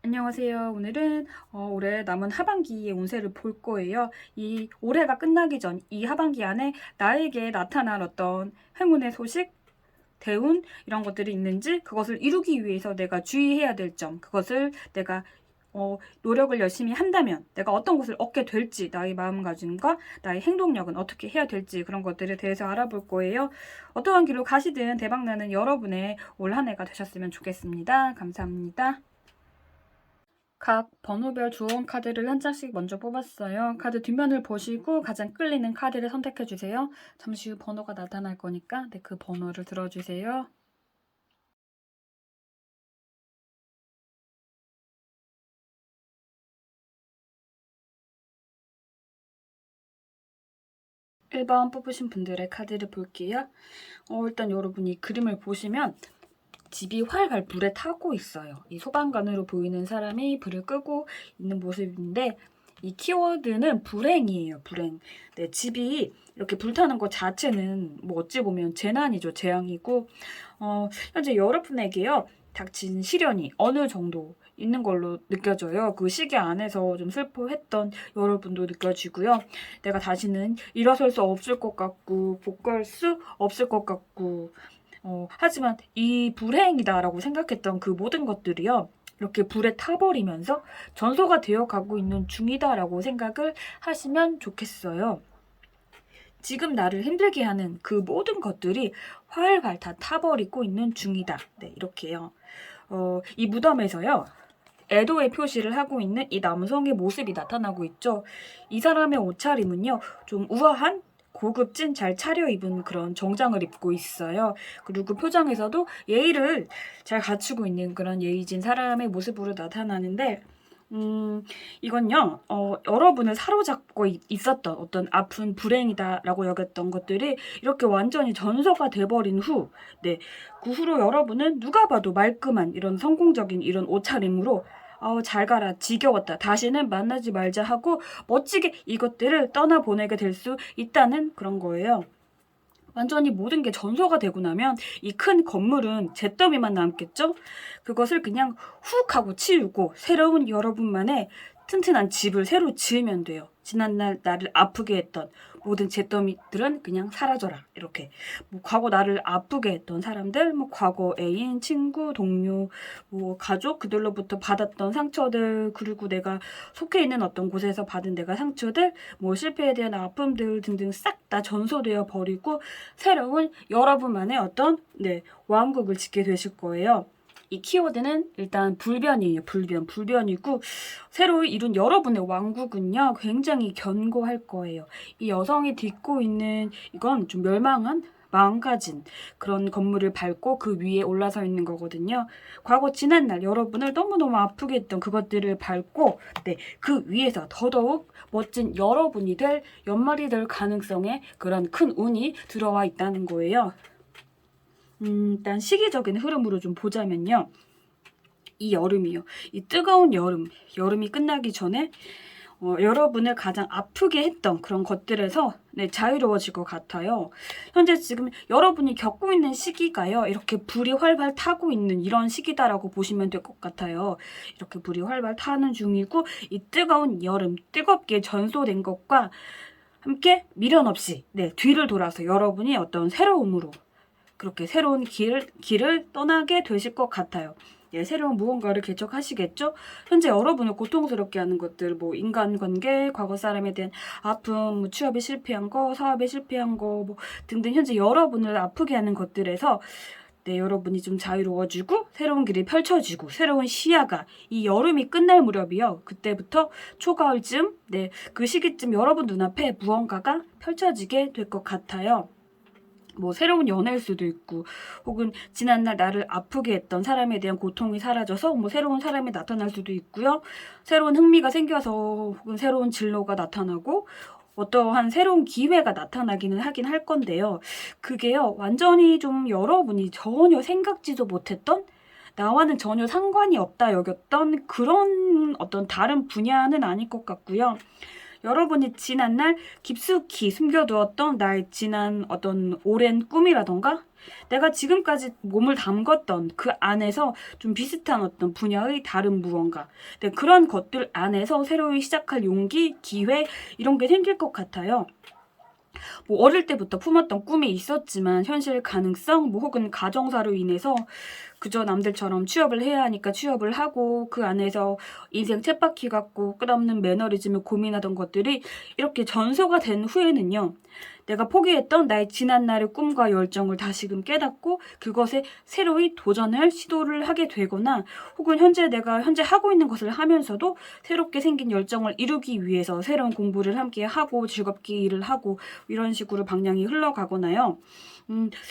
안녕하세요. 오늘은 올해 남은 하반기의 운세를 볼 거예요. 이 올해가 끝나기 전 이 하반기 안에 나에게 나타날 어떤 행운의 소식, 대운 이런 것들이 있는지 그것을 이루기 위해서 내가 주의해야 될 점, 그것을 내가 노력을 열심히 한다면 내가 어떤 것을 얻게 될지, 나의 마음가짐과 나의 행동력은 어떻게 해야 될지 그런 것들에 대해서 알아볼 거예요. 어떠한 길로 가시든 대박나는 여러분의 올 한 해가 되셨으면 좋겠습니다. 감사합니다. 각 번호별 주원 카드를 한 장씩 먼저 뽑았어요. 카드 뒷면을 보시고 가장 끌리는 카드를 선택해 주세요. 잠시 후 번호가 나타날 거니까 그 번호를 들어주세요. (1번) 뽑으신 분들의 카드를 볼게요. 일단 여러분이 그림을 보시면 집이 활활 불에 타고 있어요. 이 소방관으로 보이는 사람이 불을 끄고 있는 모습인데, 이 키워드는 불행이에요. 불행. 네, 집이 이렇게 불타는 것 자체는 뭐 어찌 보면 재난이죠. 재앙이고, 현재 여러분에게요, 닥친 시련이 어느 정도 있는 걸로 느껴져요. 그 시기 안에서 좀 슬퍼했던 여러분도 느껴지고요. 내가 다시는 일어설 수 없을 것 같고, 복구할 수 없을 것 같고, 하지만 이 불행이다라고 생각했던 그 모든 것들이요, 이렇게 불에 타버리면서 전소가 되어 가고 있는 중이다라고 생각을 하시면 좋겠어요. 지금 나를 힘들게 하는 그 모든 것들이 활활 다 타버리고 있는 중이다. 네, 이렇게요. 이 무덤에서요, 애도의 표시를 하고 있는 이 남성의 모습이 나타나고 있죠. 이 사람의 옷차림은요, 좀 우아한 고급진 잘 차려입은 그런 정장을 입고 있어요. 그리고 표정에서도 예의를 잘 갖추고 있는 그런 예의진 사람의 모습으로 나타나는데, 이건요, 여러분을 사로잡고 있었던 어떤 아픈 불행이다라고 여겼던 것들이 이렇게 완전히 전소가 돼버린 후, 네, 그 후로 여러분은 누가 봐도 말끔한 이런 성공적인 이런 옷차림으로 잘 가라, 지겨웠다, 다시는 만나지 말자 하고 멋지게 이것들을 떠나보내게 될 수 있다는 그런 거예요. 완전히 모든 게 전소가 되고 나면 이 큰 건물은 잿더미만 남겠죠? 그것을 그냥 훅 하고 치우고 새로운 여러분만의 튼튼한 집을 새로 지으면 돼요. 지난날 나를 아프게 했던 모든 잿더미들은 그냥 사라져라. 이렇게 뭐 과거 나를 아프게 했던 사람들, 뭐 과거 애인, 친구, 동료, 뭐 가족, 그들로부터 받았던 상처들, 그리고 내가 속해 있는 어떤 곳에서 받은 내가 상처들, 뭐 실패에 대한 아픔들 등등 싹 다 전소되어 버리고 새로운 여러분만의 어떤 왕국을 짓게 되실 거예요. 이 키워드는 일단 불변이에요. 불변이고, 새로 이룬 여러분의 왕국은요, 굉장히 견고할 거예요. 이 여성이 딛고 있는 이건 좀 멸망한, 망가진 그런 건물을 밟고 그 위에 올라서 있는 거거든요. 과거 지난날 여러분을 너무너무 아프게 했던 그것들을 밟고, 그 위에서 더더욱 멋진 여러분이 될, 연말이 될 가능성에 그런 큰 운이 들어와 있다는 거예요. 일단 시기적인 흐름으로 좀 보자면요, 이 여름이요, 이 뜨거운 여름이 끝나기 전에 여러분을 가장 아프게 했던 그런 것들에서 자유로워질 것 같아요. 현재 지금 여러분이 겪고 있는 시기가요, 이렇게 불이 활발 타고 있는 이런 시기다라고 보시면 될 것 같아요. 이렇게 불이 활발 타는 중이고, 이 뜨거운 여름, 뜨겁게 전소된 것과 함께 미련 없이 뒤를 돌아서 여러분이 어떤 새로움으로 그렇게 새로운 길을 떠나게 되실 것 같아요. 새로운 무언가를 개척하시겠죠? 현재 여러분을 고통스럽게 하는 것들, 뭐 인간관계, 과거 사람에 대한 아픔, 뭐 취업에 실패한 거, 사업에 실패한 거, 뭐 등등 현재 여러분을 아프게 하는 것들에서 여러분이 좀 자유로워지고 새로운 길이 펼쳐지고 새로운 시야가 이 여름이 끝날 무렵이요, 그때부터 초가을쯤, 그 시기쯤 여러분 눈앞에 무언가가 펼쳐지게 될 것 같아요. 뭐 새로운 연애일 수도 있고, 혹은 지난날 나를 아프게 했던 사람에 대한 고통이 사라져서 뭐 새로운 사람이 나타날 수도 있고요. 새로운 흥미가 생겨서 혹은 새로운 진로가 나타나고 어떠한 새로운 기회가 나타나기는 하긴 할 건데요. 그게요, 완전히 좀 여러분이 전혀 생각지도 못했던, 나와는 전혀 상관이 없다 여겼던 그런 어떤 다른 분야는 아닐 것 같고요. 여러분이 지난날 깊숙이 숨겨두었던 나의 지난 어떤 오랜 꿈이라던가 내가 지금까지 몸을 담궜던 그 안에서 좀 비슷한 어떤 분야의 다른 무언가 네, 그런 것들 안에서 새로이 시작할 용기, 기회 이런 게 생길 것 같아요. 뭐 어릴 때부터 품었던 꿈이 있었지만 현실 가능성 뭐 혹은 가정사로 인해서 그저 남들처럼 취업을 해야 하니까 취업을 하고 그 안에서 인생 쳇바퀴 같고 끝없는 매너리즘을 고민하던 것들이 이렇게 전소가 된 후에는요. 내가 포기했던 나의 지난날의 꿈과 열정을 다시금 깨닫고 그것에 새로이 도전을 시도를 하게 되거나 혹은 내가 현재 하고 있는 것을 하면서도 새롭게 생긴 열정을 이루기 위해서 새로운 공부를 함께 하고 즐겁게 일을 하고 이런 식으로 방향이 흘러가거나요.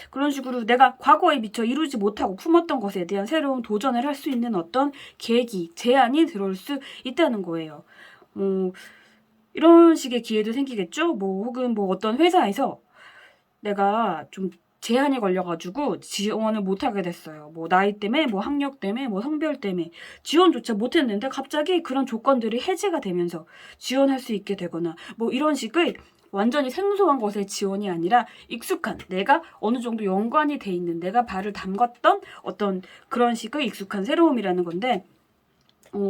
그런 식으로 내가 과거에 미처 이루지 못하고 품었던 것에 대한 새로운 도전을 할 수 있는 어떤 계기, 제안이 들어올 수 있다는 거예요. 이런 식의 기회도 생기겠죠? 뭐 혹은 뭐 어떤 회사에서 내가 좀 제한이 걸려가지고 지원을 못하게 됐어요. 뭐 나이 때문에, 뭐 학력 때문에, 뭐 성별 때문에 지원조차 못했는데 갑자기 그런 조건들이 해제가 되면서 지원할 수 있게 되거나 뭐 이런 식의 완전히 생소한 것의 지원이 아니라 익숙한 내가 어느 정도 연관이 돼 있는 내가 발을 담갔던 어떤 그런 식의 익숙한 새로움이라는 건데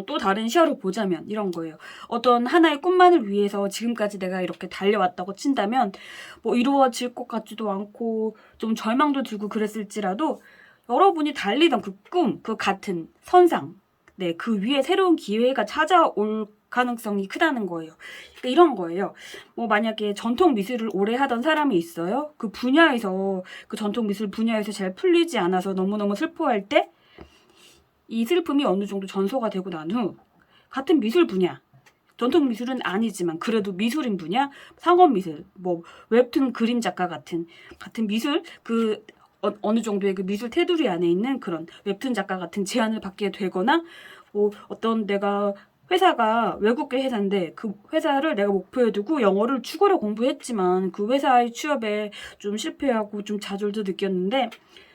또 다른 시야로 보자면 이런 거예요. 어떤 하나의 꿈만을 위해서 지금까지 내가 이렇게 달려왔다고 친다면 뭐 이루어질 것 같지도 않고 좀 절망도 들고 그랬을지라도 여러분이 달리던 그 꿈, 그 같은 선상, 네, 그 위에 새로운 기회가 찾아올 가능성이 크다는 거예요. 그러니까 이런 거예요. 뭐 만약에 전통 미술을 오래 하던 사람이 있어요. 그 분야에서 그 전통 미술 분야에서 잘 풀리지 않아서 너무너무 슬퍼할 때 이 슬픔이 어느 정도 전소가 되고 난 후 같은 미술 분야 전통 미술은 아니지만 그래도 미술인 분야 상업 미술 뭐 웹툰 그림 작가 같은 미술 그 어느 정도의 그 미술 테두리 안에 있는 그런 웹툰 작가 같은 제안을 받게 되거나 뭐 어떤 내가 회사가 외국계 회사인데 그 회사를 내가 목표에 두고 영어를 죽어라 공부했지만 그 회사의 취업에 좀 실패하고 좀 좌절도 느꼈는데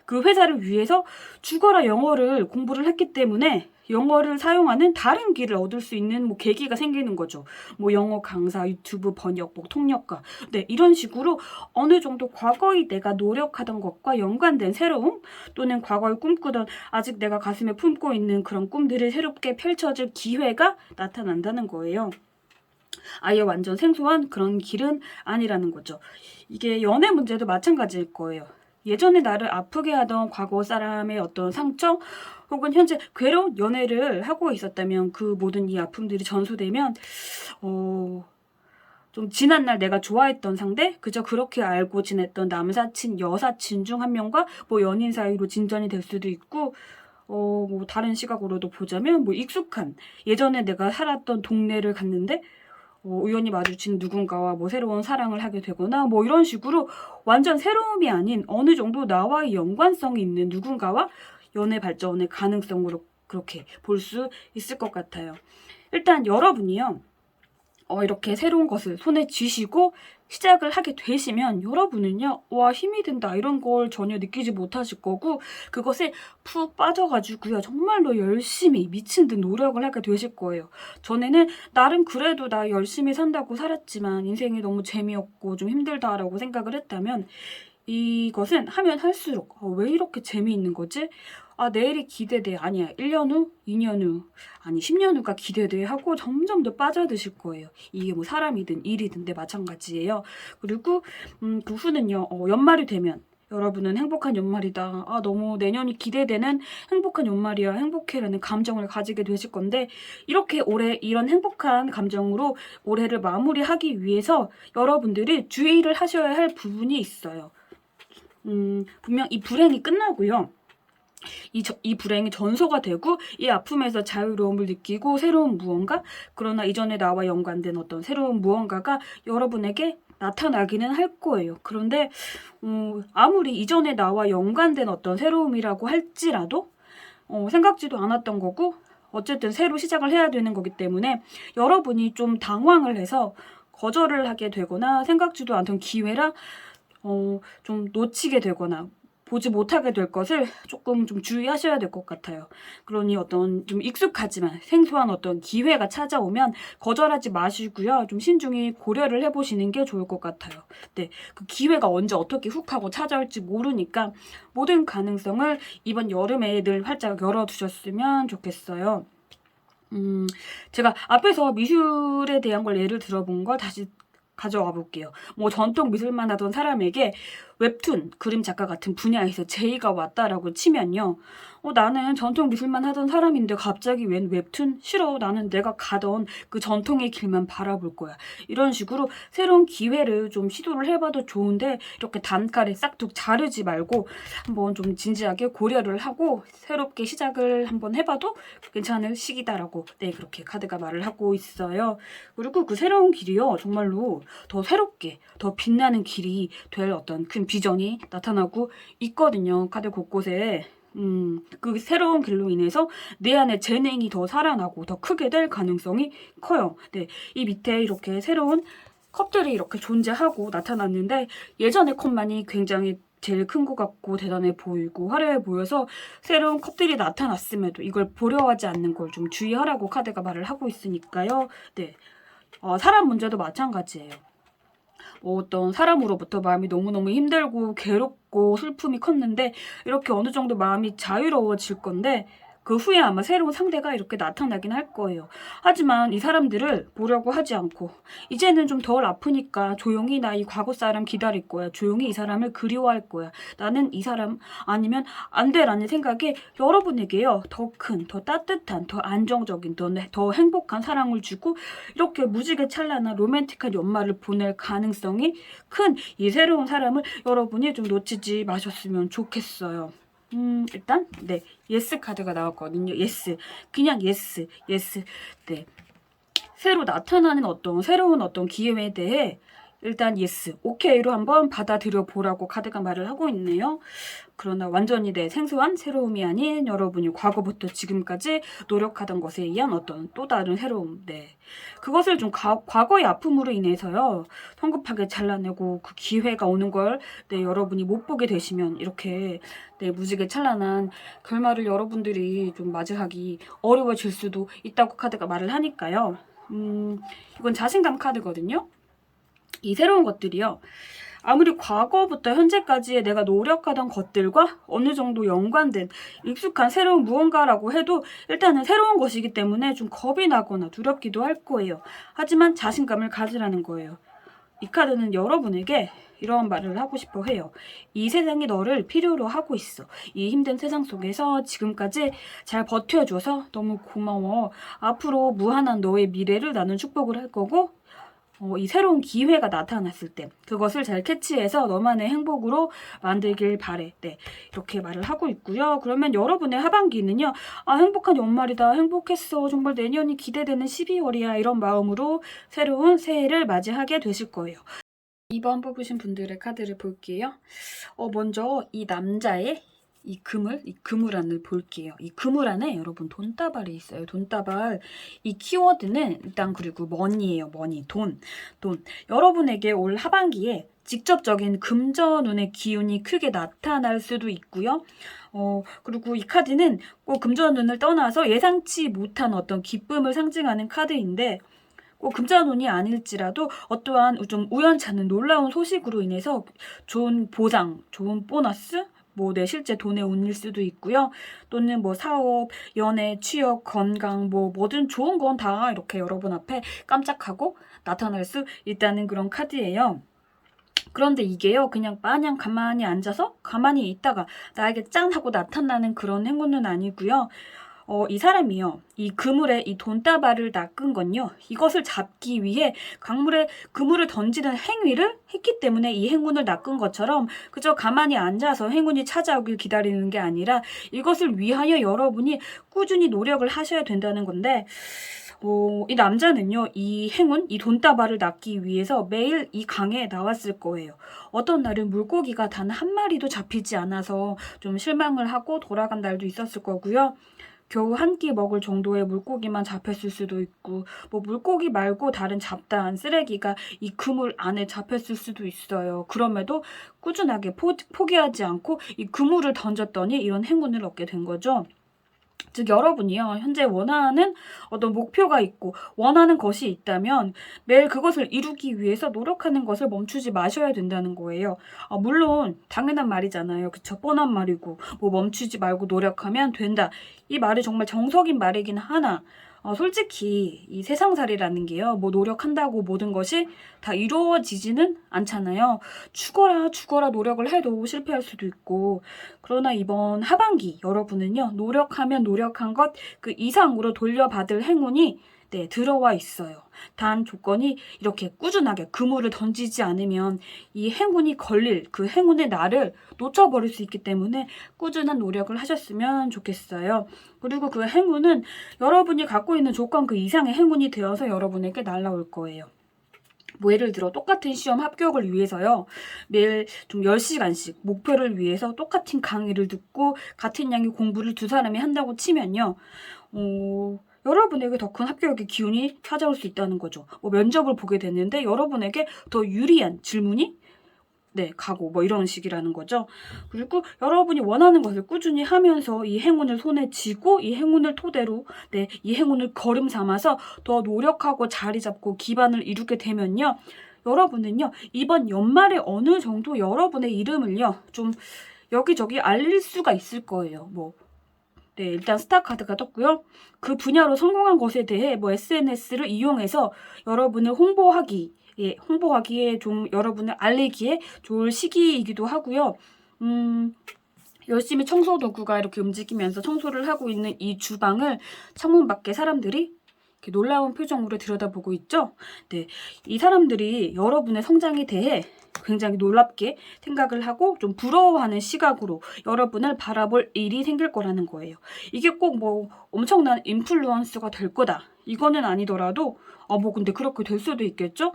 그 회사를 위해서 죽어라 영어를 공부를 했기 때문에 영어를 사용하는 다른 길을 얻을 수 있는 뭐 계기가 생기는 거죠. 뭐 영어 강사, 유튜브 번역, 뭐 통역가. 네, 이런 식으로 어느 정도 과거의 내가 노력하던 것과 연관된 새로움 또는 과거에 꿈꾸던 아직 내가 가슴에 품고 있는 그런 꿈들이 새롭게 펼쳐질 기회가 나타난다는 거예요. 아예 완전 생소한 그런 길은 아니라는 거죠. 이게 연애 문제도 마찬가지일 거예요. 예전에 나를 아프게 하던 과거 사람의 어떤 상처 혹은 현재 괴로운 연애를 하고 있었다면 그 모든 이 아픔들이 전소되면 좀 지난날 내가 좋아했던 상대 그저 그렇게 알고 지냈던 남사친 여사친 중 한 명과 뭐 연인 사이로 진전이 될 수도 있고 뭐 다른 시각으로도 보자면 뭐 익숙한 예전에 내가 살았던 동네를 갔는데 우연히 마주친 누군가와 뭐 새로운 사랑을 하게 되거나 뭐 이런 식으로 완전 새로움이 아닌 어느 정도 나와의 연관성이 있는 누군가와 연애 발전의 가능성으로 그렇게 볼 수 있을 것 같아요. 일단 여러분이요. 이렇게 새로운 것을 손에 쥐시고 시작을 하게 되시면 여러분은요. 와 힘이 든다 이런 걸 전혀 느끼지 못하실 거고 그것에 푹 빠져가지고요. 정말로 열심히 미친 듯 노력을 하게 되실 거예요. 전에는 나름 그래도 나 열심히 산다고 살았지만 인생이 너무 재미없고 좀 힘들다라고 생각을 했다면 이것은 하면 할수록 왜 이렇게 재미있는 거지? 내일이 기대돼. 아니야. 1년 후, 2년 후, 아니 10년 후가 기대돼 하고 점점 더 빠져드실 거예요. 이게 뭐 사람이든 일이든 데 마찬가지예요. 그리고 그 후는요. 연말이 되면 여러분은 행복한 연말이다. 너무 내년이 기대되는 행복한 연말이야. 행복해라는 감정을 가지게 되실 건데 이렇게 올해 이런 행복한 감정으로 올해를 마무리하기 위해서 여러분들이 주의를 하셔야 할 부분이 있어요. 분명 이 불행이 끝나고요. 이 불행이 전소가 되고 이 아픔에서 자유로움을 느끼고 새로운 무언가 그러나 이전에 나와 연관된 어떤 새로운 무언가가 여러분에게 나타나기는 할 거예요. 그런데 아무리 이전에 나와 연관된 어떤 새로움이라고 할지라도 생각지도 않았던 거고 어쨌든 새로 시작을 해야 되는 거기 때문에 여러분이 좀 당황을 해서 거절을 하게 되거나 생각지도 않던 기회라 좀 놓치게 되거나 보지 못하게 될 것을 조금 좀 주의하셔야 될 것 같아요. 그러니 어떤 좀 익숙하지만 생소한 어떤 기회가 찾아오면 거절하지 마시고요. 좀 신중히 고려를 해보시는 게 좋을 것 같아요. 네, 그 기회가 언제 어떻게 훅 하고 찾아올지 모르니까 모든 가능성을 이번 여름에 늘 활짝 열어두셨으면 좋겠어요. 제가 앞에서 미술에 대한 걸 예를 들어본 걸 다시 가져와 볼게요. 뭐 전통 미술만 하던 사람에게 웹툰, 그림 작가 같은 분야에서 제의가 왔다라고 치면요. 나는 전통 미술만 하던 사람인데 갑자기 웬 웹툰? 싫어. 나는 내가 가던 그 전통의 길만 바라볼 거야. 이런 식으로 새로운 기회를 좀 시도를 해봐도 좋은데 이렇게 단칼에 싹둑 자르지 말고 한번 좀 진지하게 고려를 하고 새롭게 시작을 한번 해봐도 괜찮을 시기다라고 네, 그렇게 카드가 말을 하고 있어요. 그리고 그 새로운 길이요. 정말로 더 새롭게, 더 빛나는 길이 될 어떤 큰 비전이 나타나고 있거든요. 카드 곳곳에. 그 새로운 길로 인해서 내 안에 재능이 더 살아나고 더 크게 될 가능성이 커요. 네, 이 밑에 이렇게 새로운 컵들이 이렇게 존재하고 나타났는데 예전의 컵만이 굉장히 제일 큰 것 같고 대단해 보이고 화려해 보여서 새로운 컵들이 나타났음에도 이걸 보려하지 않는 걸 좀 주의하라고 카드가 말을 하고 있으니까요. 네, 사람 문제도 마찬가지예요. 어떤 사람으로부터 마음이 너무너무 힘들고 괴롭고 슬픔이 컸는데 이렇게 어느 정도 마음이 자유로워질 건데 그 후에 아마 새로운 상대가 이렇게 나타나긴 할 거예요. 하지만 이 사람들을 보려고 하지 않고 이제는 좀 덜 아프니까 조용히 나 이 과거 사람 기다릴 거야. 조용히 이 사람을 그리워할 거야. 나는 이 사람 아니면 안 돼라는 생각에 여러분에게요. 더 큰, 더 따뜻한, 더 안정적인, 더 행복한 사랑을 주고 이렇게 무지개 찬란한 로맨틱한 연말을 보낼 가능성이 큰 이 새로운 사람을 여러분이 좀 놓치지 마셨으면 좋겠어요. 일단 네, 예스 카드가 나왔거든요. 예스, 그냥 예스. 네, 새로 나타나는 새로운 어떤 기회에 대해 일단 예스, 오케이로 한번 받아들여 보라고 카드가 말을 하고 있네요. 그러나 완전히 생소한 새로움이 아닌 여러분이 과거부터 지금까지 노력하던 것에 의한 어떤 또 다른 새로움, 그것을 좀 과거의 아픔으로 인해서요 성급하게 잘라내고 그 기회가 오는 걸 여러분이 못 보게 되시면 이렇게 무지개 찬란한 결말을 여러분들이 좀 맞이하기 어려워질 수도 있다고 카드가 말을 하니까요. 이건 자신감 카드거든요. 이 새로운 것들이요. 아무리 과거부터 현재까지의 내가 노력하던 것들과 어느 정도 연관된 익숙한 새로운 무언가라고 해도 일단은 새로운 것이기 때문에 좀 겁이 나거나 두렵기도 할 거예요. 하지만 자신감을 가지라는 거예요. 이 카드는 여러분에게 이런 말을 하고 싶어 해요. 이 세상이 너를 필요로 하고 있어. 이 힘든 세상 속에서 지금까지 잘 버텨줘서 너무 고마워. 앞으로 무한한 너의 미래를 나는 축복을 할 거고 이 새로운 기회가 나타났을 때 그것을 잘 캐치해서 너만의 행복으로 만들길 바래. 네, 이렇게 말을 하고 있고요. 그러면 여러분의 하반기는요. 행복한 연말이다. 행복했어. 정말 내년이 기대되는 12월이야. 이런 마음으로 새로운 새해를 맞이하게 되실 거예요. 2번 뽑으신 분들의 카드를 볼게요. 먼저 이 남자의 이 그물안을 볼게요. 이 그물 안에 여러분 돈다발이 있어요. 돈다발. 이 키워드는 일단 그리고 머니예요. 머니, 돈. 여러분에게 올 하반기에 직접적인 금전운의 기운이 크게 나타날 수도 있고요. 그리고 이 카드는 꼭 금전운을 떠나서 예상치 못한 어떤 기쁨을 상징하는 카드인데 꼭 금전운이 아닐지라도 어떠한 좀 우연찮은 놀라운 소식으로 인해서 좋은 보상, 좋은 보너스, 내 실제 돈의 운일 수도 있고요. 또는 사업, 연애, 취업, 건강, 뭐든 좋은 건 다 이렇게 여러분 앞에 깜짝하고 나타날 수 있다는 그런 카드예요. 그런데 이게요, 그냥 마냥 가만히 앉아서 가만히 있다가 나에게 짠 하고 나타나는 그런 행운은 아니고요. 이 사람이요. 이 그물에 이 돈다발을 낚은 건요. 이것을 잡기 위해 그물을 던지는 행위를 했기 때문에 이 행운을 낚은 것처럼 그저 가만히 앉아서 행운이 찾아오길 기다리는 게 아니라 이것을 위하여 여러분이 꾸준히 노력을 하셔야 된다는 건데 이 남자는요. 이 행운, 이 돈다발을 낚기 위해서 매일 이 강에 나왔을 거예요. 어떤 날은 물고기가 단 한 마리도 잡히지 않아서 좀 실망을 하고 돌아간 날도 있었을 거고요. 겨우 한 끼 먹을 정도의 물고기만 잡혔을 수도 있고 뭐 물고기 말고 다른 잡다한 쓰레기가 이 그물 안에 잡혔을 수도 있어요. 그럼에도 꾸준하게 포기하지 않고 이 그물을 던졌더니 이런 행운을 얻게 된 거죠. 즉 여러분이요 현재 원하는 어떤 목표가 있고 원하는 것이 있다면 매일 그것을 이루기 위해서 노력하는 것을 멈추지 마셔야 된다는 거예요. 물론 당연한 말이잖아요. 그쵸? 뻔한 말이고 뭐 멈추지 말고 노력하면 된다. 이 말이 정말 정석인 말이긴 하나 솔직히 이 세상살이라는 게요. 뭐 노력한다고 모든 것이 다 이루어지지는 않잖아요. 죽어라 노력을 해도 실패할 수도 있고 그러나 이번 하반기 여러분은요. 노력하면 노력한 것 그 이상으로 돌려받을 행운이 들어와 있어요. 단 조건이 이렇게 꾸준하게 그물을 던지지 않으면 이 행운이 걸릴 그 행운의 날을 놓쳐버릴 수 있기 때문에 꾸준한 노력을 하셨으면 좋겠어요. 그리고 그 행운은 여러분이 갖고 있는 조건 그 이상의 행운이 되어서 여러분에게 날아올 거예요. 뭐 예를 들어 똑같은 시험 합격을 위해서요. 매일 좀 10시간씩 목표를 위해서 똑같은 강의를 듣고 같은 양의 공부를 두 사람이 한다고 치면요. 여러분에게 더 큰 합격의 기운이 찾아올 수 있다는 거죠. 면접을 보게 됐는데 여러분에게 더 유리한 질문이 가고 뭐 이런 식이라는 거죠. 그리고 여러분이 원하는 것을 꾸준히 하면서 이 행운을 손에 쥐고 이 행운을 토대로 이 행운을 걸음 삼아서 더 노력하고 자리 잡고 기반을 이루게 되면요. 여러분은요. 이번 연말에 어느 정도 여러분의 이름을요. 좀 여기저기 알릴 수가 있을 거예요. 일단 스타카드가 떴고요. 그 분야로 성공한 것에 대해 SNS를 이용해서 여러분을 홍보하기에 좀 여러분을 알리기에 좋을 시기이기도 하고요. 열심히 청소 도구가 이렇게 움직이면서 청소를 하고 있는 이 주방을 창문 밖에 사람들이 이렇게 놀라운 표정으로 들여다보고 있죠. 이 사람들이 여러분의 성장에 대해 굉장히 놀랍게 생각을 하고 좀 부러워하는 시각으로 여러분을 바라볼 일이 생길 거라는 거예요. 이게 꼭 엄청난 인플루언서가 될 거다. 이거는 아니더라도 근데 그렇게 될 수도 있겠죠?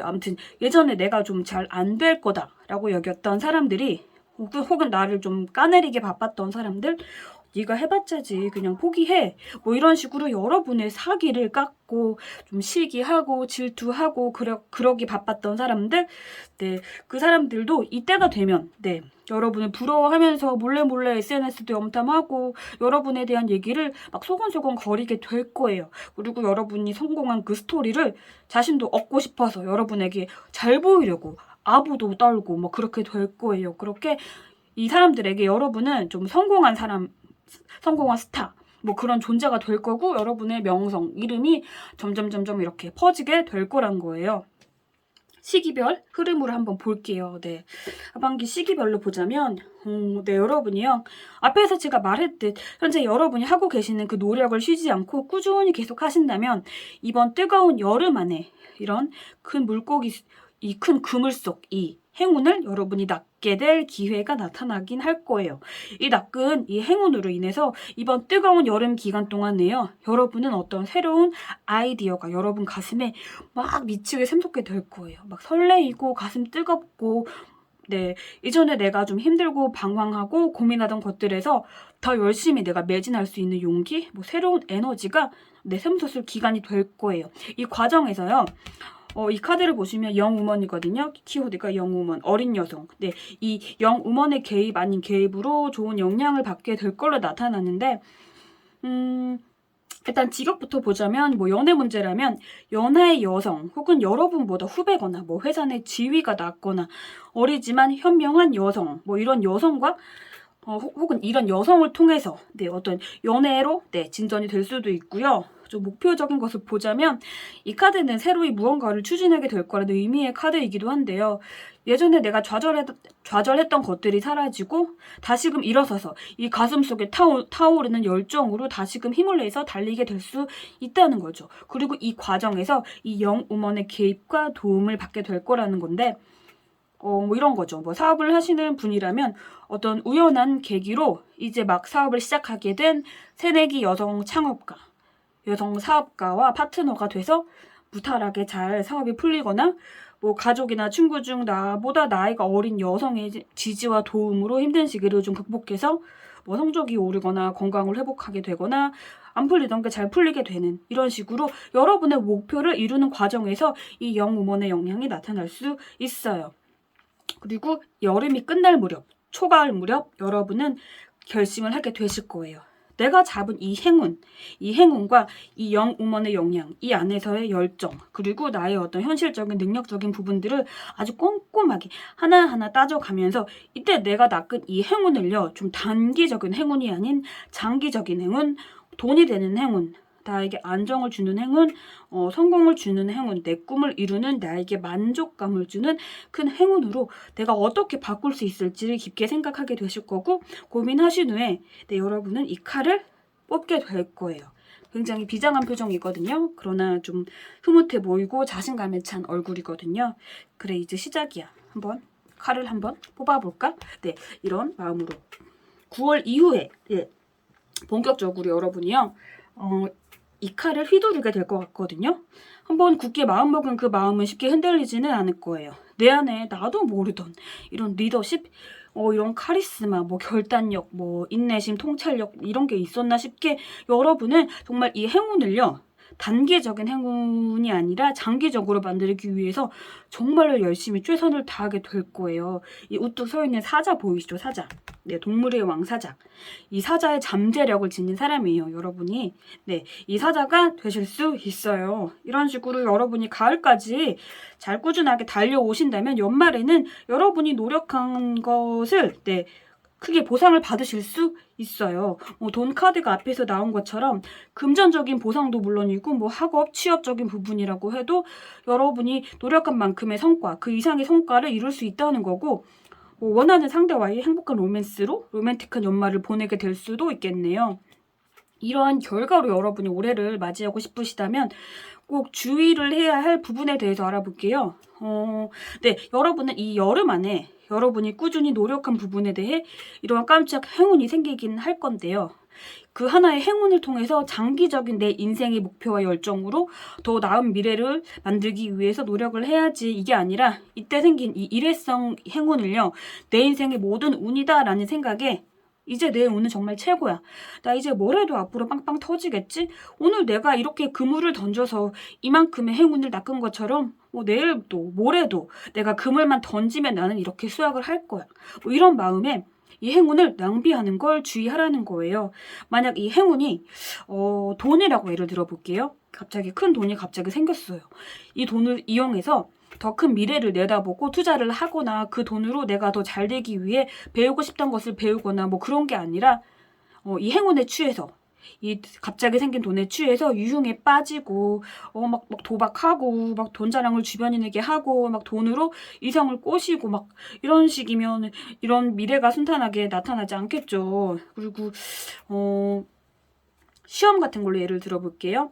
아무튼 예전에 내가 좀 잘 안 될 거다라고 여겼던 사람들이 혹은 나를 좀 까내리게 바빴던 사람들 네가 해봤자지 그냥 포기해 이런 식으로 여러분의 사기를 깎고 좀 시기하고 질투하고 그러기 바빴던 사람들 그 사람들도 이때가 되면 여러분을 부러워하면서 몰래 SNS도 염탐하고 여러분에 대한 얘기를 막 소곤소곤 거리게 될 거예요. 그리고 여러분이 성공한 그 스토리를 자신도 얻고 싶어서 여러분에게 잘 보이려고 아부도 떨고 그렇게 될 거예요. 그렇게 이 사람들에게 여러분은 좀 성공한 스타 그런 존재가 될 거고 여러분의 명성, 이름이 점점 이렇게 퍼지게 될 거란 거예요. 시기별 흐름으로 한번 볼게요. 하반기 시기별로 보자면 여러분이요. 앞에서 제가 말했듯 현재 여러분이 하고 계시는 그 노력을 쉬지 않고 꾸준히 계속 하신다면 이번 뜨거운 여름 안에 이런 큰 물고기, 이 큰 그물 속 이 행운을 여러분이 낚게 될 기회가 나타나긴 할 거예요. 이 낚은 이 행운으로 인해서 이번 뜨거운 여름 기간 동안에요. 여러분은 어떤 새로운 아이디어가 여러분 가슴에 막 미치게 샘솟게 될 거예요. 막 설레이고 가슴 뜨겁고 이전에 내가 좀 힘들고 방황하고 고민하던 것들에서 더 열심히 내가 매진할 수 있는 용기, 새로운 에너지가 샘솟을 기간이 될 거예요. 이 과정에서요. 이 카드를 보시면 영우먼이거든요. 키워드가 영우먼, 어린 여성. 이 영우먼의 개입 아닌 개입으로 좋은 영향을 받게 될 걸로 나타나는데 일단 직업부터 보자면 연애 문제라면 연하의 여성 혹은 여러분보다 후배거나 회사 내 지위가 낮거나 어리지만 현명한 여성 이런 여성과 혹은 이런 여성을 통해서 어떤 연애로 진전이 될 수도 있고요. 좀 목표적인 것을 보자면 이 카드는 새로이 무언가를 추진하게 될 거라는 의미의 카드이기도 한데요. 예전에 내가 좌절했던 것들이 사라지고 다시금 일어서서 이 가슴 속에 타오르는 열정으로 다시금 힘을 내서 달리게 될 수 있다는 거죠. 그리고 이 과정에서 이 영우먼의 개입과 도움을 받게 될 거라는 건데 이런 거죠. 사업을 하시는 분이라면 어떤 우연한 계기로 이제 막 사업을 시작하게 된 새내기 여성 창업가, 여성 사업가와 파트너가 돼서 무탈하게 잘 사업이 풀리거나 가족이나 친구 중 나보다 나이가 어린 여성의 지지와 도움으로 힘든 시기를 좀 극복해서 뭐 성적이 오르거나 건강을 회복하게 되거나 안 풀리던 게 잘 풀리게 되는 이런 식으로 여러분의 목표를 이루는 과정에서 이 영우먼의 영향이 나타날 수 있어요. 그리고 여름이 끝날 무렵, 초가을 무렵 여러분은 결심을 하게 되실 거예요. 내가 잡은 이 행운과 이 영우먼의 영향, 이 안에서의 열정, 그리고 나의 어떤 현실적인 능력적인 부분들을 아주 꼼꼼하게 하나하나 따져가면서 이때 내가 낚은 이 행운을요, 좀 단기적인 행운이 아닌 장기적인 행운, 돈이 되는 행운, 나에게 안정을 주는 행운, 성공을 주는 행운, 내 꿈을 이루는 나에게 만족감을 주는 큰 행운으로 내가 어떻게 바꿀 수 있을지를 깊게 생각하게 되실 거고, 고민하신 후에 여러분은 이 칼을 뽑게 될 거예요. 굉장히 비장한 표정이거든요. 그러나 좀 흐뭇해 보이고 자신감에 찬 얼굴이거든요. 그래, 이제 시작이야. 칼을 한번 뽑아볼까? 네, 이런 마음으로 9월 이후에 본격적으로 여러분이요, 이 칼을 휘두르게 될 것 같거든요. 한번 굳게 마음먹은 그 마음은 쉽게 흔들리지는 않을 거예요. 내 안에 나도 모르던 이런 리더십, 이런 카리스마, 뭐 결단력, 뭐 인내심, 통찰력 이런 게 있었나 싶게 여러분은 정말 이 행운을요, 단기적인 행운이 아니라 장기적으로 만들기 위해서 정말로 열심히 최선을 다하게 될 거예요. 이 우뚝 서 있는 사자 보이시죠? 사자. 네, 동물의 왕 사자. 이 사자의 잠재력을 지닌 사람이에요, 여러분이. 네, 이 사자가 되실 수 있어요. 이런 식으로 여러분이 가을까지 잘 꾸준하게 달려오신다면 연말에는 여러분이 노력한 것을 크게 보상을 받으실 수 있어요. 돈 카드가 앞에서 나온 것처럼 금전적인 보상도 물론이고 뭐 학업, 취업적인 부분이라고 해도 여러분이 노력한 만큼의 성과, 그 이상의 성과를 이룰 수 있다는 거고, 원하는 상대와의 행복한 로맨스로 로맨틱한 연말을 보내게 될 수도 있겠네요. 이러한 결과로 여러분이 올해를 맞이하고 싶으시다면 꼭 주의를 해야 할 부분에 대해서 알아볼게요. 네, 여러분은 이 여름 안에 여러분이 꾸준히 노력한 부분에 대해 이러한 깜짝 행운이 생기긴 할 건데요. 그 하나의 행운을 통해서 장기적인 내 인생의 목표와 열정으로 더 나은 미래를 만들기 위해서 노력을 해야지, 이게 아니라 이때 생긴 이 일회성 행운을요, 내 인생의 모든 운이다라는 생각에 이제 내 운은 정말 최고야, 나 이제 뭘 해도 앞으로 빵빵 터지겠지, 오늘 내가 이렇게 그물을 던져서 이만큼의 행운을 낚은 것처럼 내일도 모레도 내가 그물만 던지면 나는 이렇게 수확을 할 거야, 이런 마음에 이 행운을 낭비하는 걸 주의하라는 거예요. 만약 이 행운이 돈이라고 예를 들어볼게요. 갑자기 큰 돈이 갑자기 생겼어요. 이 돈을 이용해서 더 큰 미래를 내다보고 투자를 하거나 그 돈으로 내가 더 잘 되기 위해 배우고 싶던 것을 배우거나 뭐 그런 게 아니라 이 행운에 취해서, 이 갑자기 생긴 돈에 취해서 유흥에 빠지고 막 도박하고 막 돈 자랑을 주변인에게 하고 막 돈으로 이성을 꼬시고 막 이런 식이면 이런 미래가 순탄하게 나타나지 않겠죠. 그리고 시험 같은 걸로 예를 들어볼게요.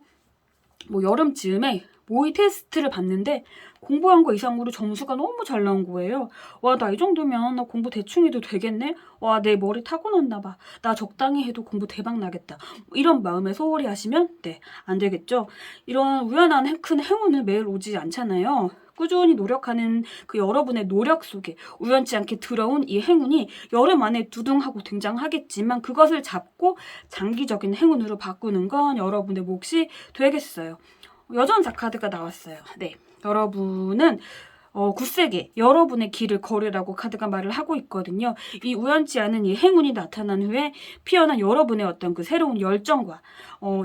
여름쯤에 모의 테스트를 봤는데 공부한 거 이상으로 점수가 너무 잘 나온 거예요. 와, 나 이 정도면 나 공부 대충 해도 되겠네? 와, 내 머리 타고났나 봐. 나 적당히 해도 공부 대박 나겠다. 이런 마음에 소홀히 하시면 안 되겠죠. 이런 우연한 큰 행운은 매일 오지 않잖아요. 꾸준히 노력하는 그 여러분의 노력 속에 우연치 않게 들어온 이 행운이 여름 안에 두둥하고 등장하겠지만 그것을 잡고 장기적인 행운으로 바꾸는 건 여러분의 몫이 되겠어요. 여전사 카드가 나왔어요. 네, 여러분은 굳세게 여러분의 길을 걸으라고 카드가 말을 하고 있거든요. 이 우연치 않은 이 행운이 나타난 후에 피어난 여러분의 어떤 그 새로운 열정과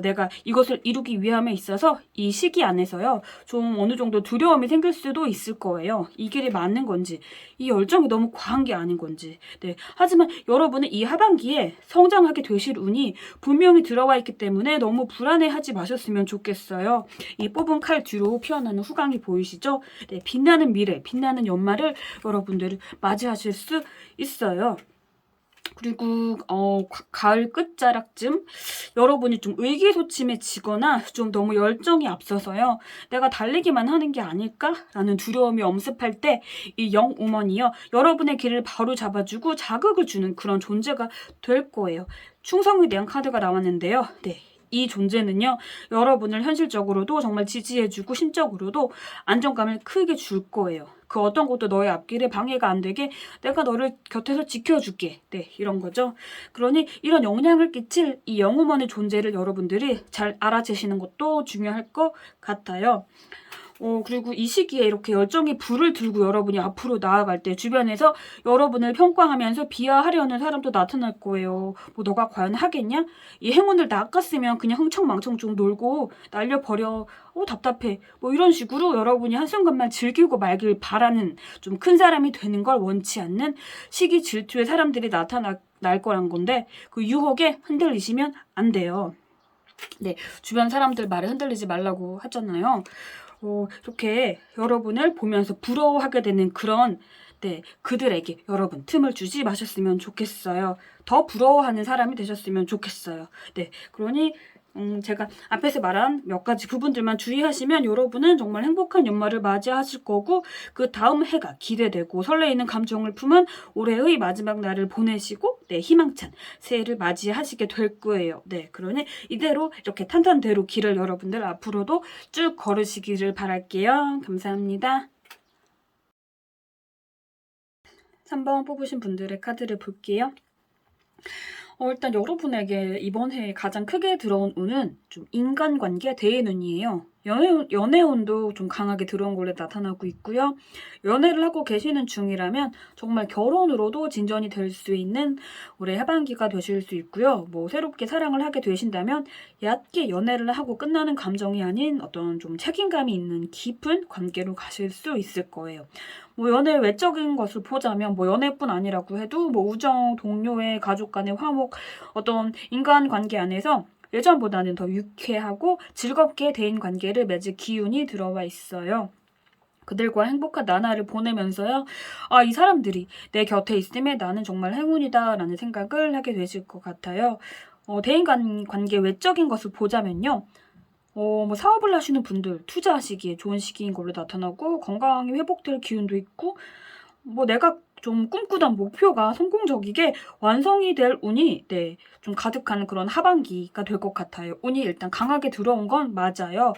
내가 이것을 이루기 위함에 있어서 이 시기 안에서요, 좀 어느 정도 두려움이 생길 수도 있을 거예요. 이 길이 맞는 건지, 이 열정이 너무 과한 게 아닌 건지. 네, 하지만 여러분은 이 하반기에 성장하게 되실 운이 분명히 들어와 있기 때문에 너무 불안해하지 마셨으면 좋겠어요. 이 뽑은 칼 뒤로 피어나는 후광이 보이시죠? 네, 빛나는 미래, 빛나는 연말을 여러분들 맞이하실 수 있어요. 그리고 가을 끝자락쯤 여러분이 좀 의기소침해지거나 좀 너무 열정이 앞서서요, 내가 달리기만 하는 게 아닐까라는 두려움이 엄습할 때 이 영우먼이요, 여러분의 길을 바로 잡아주고 자극을 주는 그런 존재가 될 거예요. 충성에 대한 카드가 나왔는데요. 네, 이 존재는요, 여러분을 현실적으로도 정말 지지해주고 심적으로도 안정감을 크게 줄 거예요. 그 어떤 것도 너의 앞길에 방해가 안 되게 내가 너를 곁에서 지켜줄게. 네, 이런 거죠. 그러니 이런 영향을 끼칠 이 영우먼의 존재를 여러분들이 잘 알아채시는 것도 중요할 것 같아요. 그리고 이 시기에 이렇게 열정이 불을 들고 여러분이 앞으로 나아갈 때 주변에서 여러분을 평가하면서 비하하려는 사람도 나타날 거예요. 뭐 너가 과연 하겠냐? 이 행운을 낚았으면 그냥 흥청망청 좀 놀고 날려버려. 답답해. 뭐 이런 식으로 여러분이 한순간만 즐기고 말길 바라는 좀 큰 사람이 되는 걸 원치 않는 시기 질투의 사람들이 나타날 거란 건데 그 유혹에 흔들리시면 안 돼요. 네, 주변 사람들 말에 흔들리지 말라고 하잖아요. 이렇게 여러분을 보면서 부러워하게 되는 그런 그들에게 여러분 틈을 주지 마셨으면 좋겠어요. 더 부러워하는 사람이 되셨으면 좋겠어요. 네, 그러니 제가 앞에서 말한 몇 가지 부분들만 주의하시면 여러분은 정말 행복한 연말을 맞이하실 거고 그 다음 해가 기대되고 설레이는 감정을 품은 올해의 마지막 날을 보내시고 희망찬 새해를 맞이하시게 될 거예요. 네, 그러니 이대로 이렇게 탄탄대로 길을 여러분들 앞으로도 쭉 걸으시기를 바랄게요. 감사합니다. 3번 뽑으신 분들의 카드를 볼게요. 일단 여러분에게 이번 해에 가장 크게 들어온 운은 좀 인간관계 대인운이에요. 연애운도 좀 강하게 들어온 걸로 나타나고 있고요. 연애를 하고 계시는 중이라면 정말 결혼으로도 진전이 될 수 있는 올해 하반기가 되실 수 있고요. 뭐 새롭게 사랑을 하게 되신다면 얕게 연애를 하고 끝나는 감정이 아닌 어떤 좀 책임감이 있는 깊은 관계로 가실 수 있을 거예요. 뭐 연애 외적인 것을 보자면 뭐 연애뿐 아니라고 해도 뭐 우정, 동료애, 가족 간의 화목, 어떤 인간관계 안에서 예전보다는 더 유쾌하고 즐겁게 대인 관계를 맺을 기운이 들어와 있어요. 그들과 행복한 나날을 보내면서요. 이 사람들이 내 곁에 있음에 나는 정말 행운이다 라는 생각을 하게 되실 것 같아요. 대인 관계 외적인 것을 보자면요. 뭐 사업을 하시는 분들 투자하시기에 좋은 시기인 걸로 나타나고 건강이 회복될 기운도 있고 뭐 내가 좀 꿈꾸던 목표가 성공적이게 완성이 될 운이 좀 가득한 그런 하반기가 될 것 같아요. 운이 일단 강하게 들어온 건 맞아요.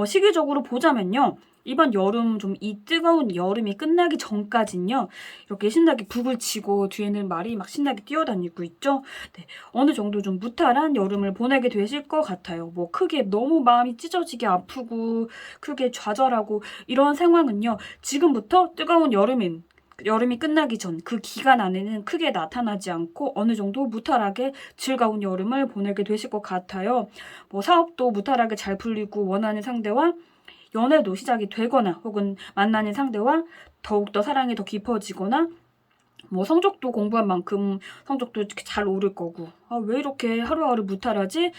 시기적으로 보자면요. 이번 여름 좀 이 뜨거운 여름이 끝나기 전까진요. 이렇게 신나게 북을 치고 뒤에는 말이 막 신나게 뛰어다니고 있죠. 네, 어느 정도 좀 무탈한 여름을 보내게 되실 것 같아요. 뭐 크게 너무 마음이 찢어지게 아프고 크게 좌절하고 이런 상황은요. 지금부터 뜨거운 여름이 끝나기 전 그 기간 안에는 크게 나타나지 않고 어느 정도 무탈하게 즐거운 여름을 보내게 되실 것 같아요. 뭐 사업도 무탈하게 잘 풀리고 원하는 상대와 연애도 시작이 되거나 혹은 만나는 상대와 더욱더 사랑이 더 깊어지거나 뭐 성적도 공부한 만큼 성적도 잘 오를 거고 왜 이렇게 하루하루 무탈하지?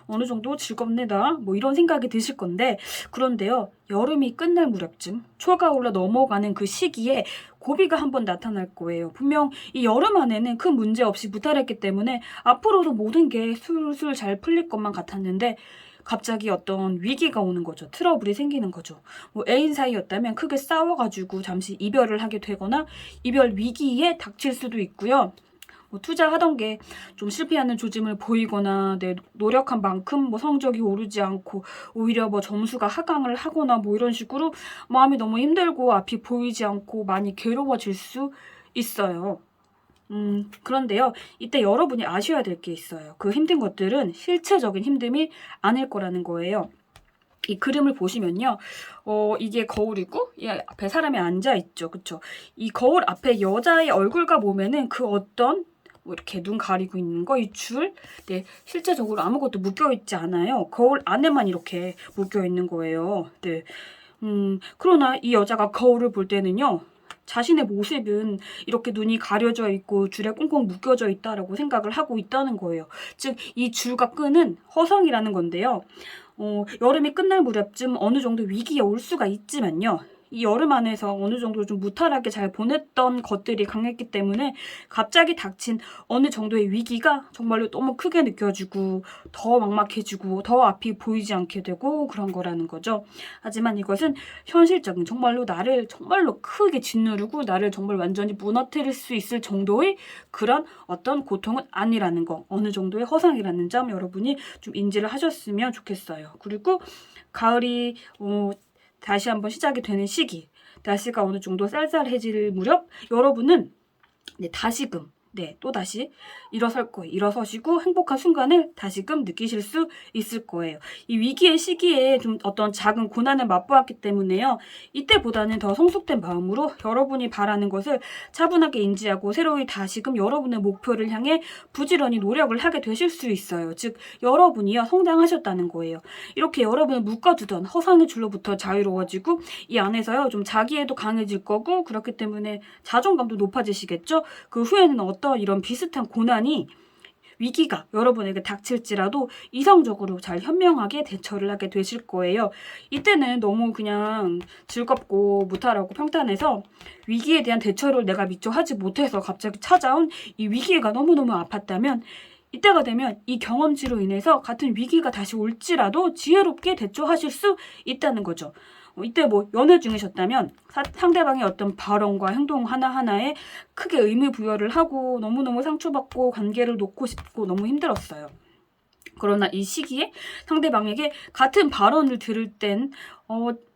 어느 정도 즐겁네다 뭐 이런 생각이 드실 건데 그런데요 여름이 끝날 무렵쯤 초가 올라 넘어가는 그 시기에 고비가 한번 나타날 거예요. 분명 이 여름 안에는 큰 문제 없이 무탈했기 때문에 앞으로도 모든 게 술술 잘 풀릴 것만 같았는데 갑자기 어떤 위기가 오는 거죠. 트러블이 생기는 거죠. 뭐 애인 사이였다면 크게 싸워가지고 잠시 이별을 하게 되거나 이별 위기에 닥칠 수도 있고요. 뭐 투자하던 게 좀 실패하는 조짐을 보이거나 내 노력한 만큼 뭐 성적이 오르지 않고 오히려 뭐 점수가 하강을 하거나 뭐 이런 식으로 마음이 너무 힘들고 앞이 보이지 않고 많이 괴로워질 수 있어요. 그런데요, 이때 여러분이 아셔야 될 게 있어요. 그 힘든 것들은 실체적인 힘듦이 아닐 거라는 거예요. 이 그림을 보시면요, 이게 거울이고, 이 앞에 사람이 앉아있죠. 그쵸? 이 거울 앞에 여자의 얼굴과 몸에는 그 어떤, 뭐 이렇게 눈 가리고 있는 거, 이 줄, 실제적으로 아무것도 묶여있지 않아요. 거울 안에만 이렇게 묶여있는 거예요. 네. 그러나 이 여자가 거울을 볼 때는요, 자신의 모습은 이렇게 눈이 가려져 있고 줄에 꽁꽁 묶여져 있다라고 생각을 하고 있다는 거예요. 즉, 이 줄과 끈은 허성이라는 건데요. 여름이 끝날 무렵쯤 어느 정도 위기에 올 수가 있지만요. 이 여름 안에서 어느 정도 좀 무탈하게 잘 보냈던 것들이 강했기 때문에 갑자기 닥친 어느 정도의 위기가 정말로 너무 크게 느껴지고 더 막막해지고 더 앞이 보이지 않게 되고 그런 거라는 거죠. 하지만 이것은 현실적인 정말로 나를 정말로 크게 짓누르고 나를 정말 완전히 무너뜨릴 수 있을 정도의 그런 어떤 고통은 아니라는 거, 어느 정도의 허상이라는 점 여러분이 좀 인지를 하셨으면 좋겠어요. 그리고 가을이 다시 한번 시작이 되는 시기, 날씨가 어느 정도 쌀쌀해질 무렵 여러분은 다시금 또다시 일어설 거예요. 일어서시고 행복한 순간을 다시금 느끼실 수 있을 거예요. 이 위기의 시기에 좀 어떤 작은 고난을 맛보았기 때문에요. 이때보다는 더 성숙된 마음으로 여러분이 바라는 것을 차분하게 인지하고 새로이 다시금 여러분의 목표를 향해 부지런히 노력을 하게 되실 수 있어요. 즉 여러분이요 성장하셨다는 거예요. 이렇게 여러분을 묶어두던 허상의 줄로부터 자유로워지고 이 안에서요 좀 자기애도 강해질 거고 그렇기 때문에 자존감도 높아지시겠죠. 그 후에는 어떤 이런 비슷한 고난이 위기가 여러분에게 닥칠지라도 이성적으로 잘 현명하게 대처를 하게 되실 거예요. 이때는 너무 그냥 즐겁고 무탈하고 평탄해서 위기에 대한 대처를 내가 미처 하지 못해서 갑자기 찾아온 이 위기가 너무너무 아팠다면 이때가 되면 이 경험치로 인해서 같은 위기가 다시 올지라도 지혜롭게 대처하실 수 있다는 거죠. 이때 연애 중이셨다면 상대방의 어떤 발언과 행동 하나하나에 크게 의미 부여를 하고 너무너무 상처받고 관계를 놓고 싶고 너무 힘들었어요. 그러나 이 시기에 상대방에게 같은 발언을 들을 땐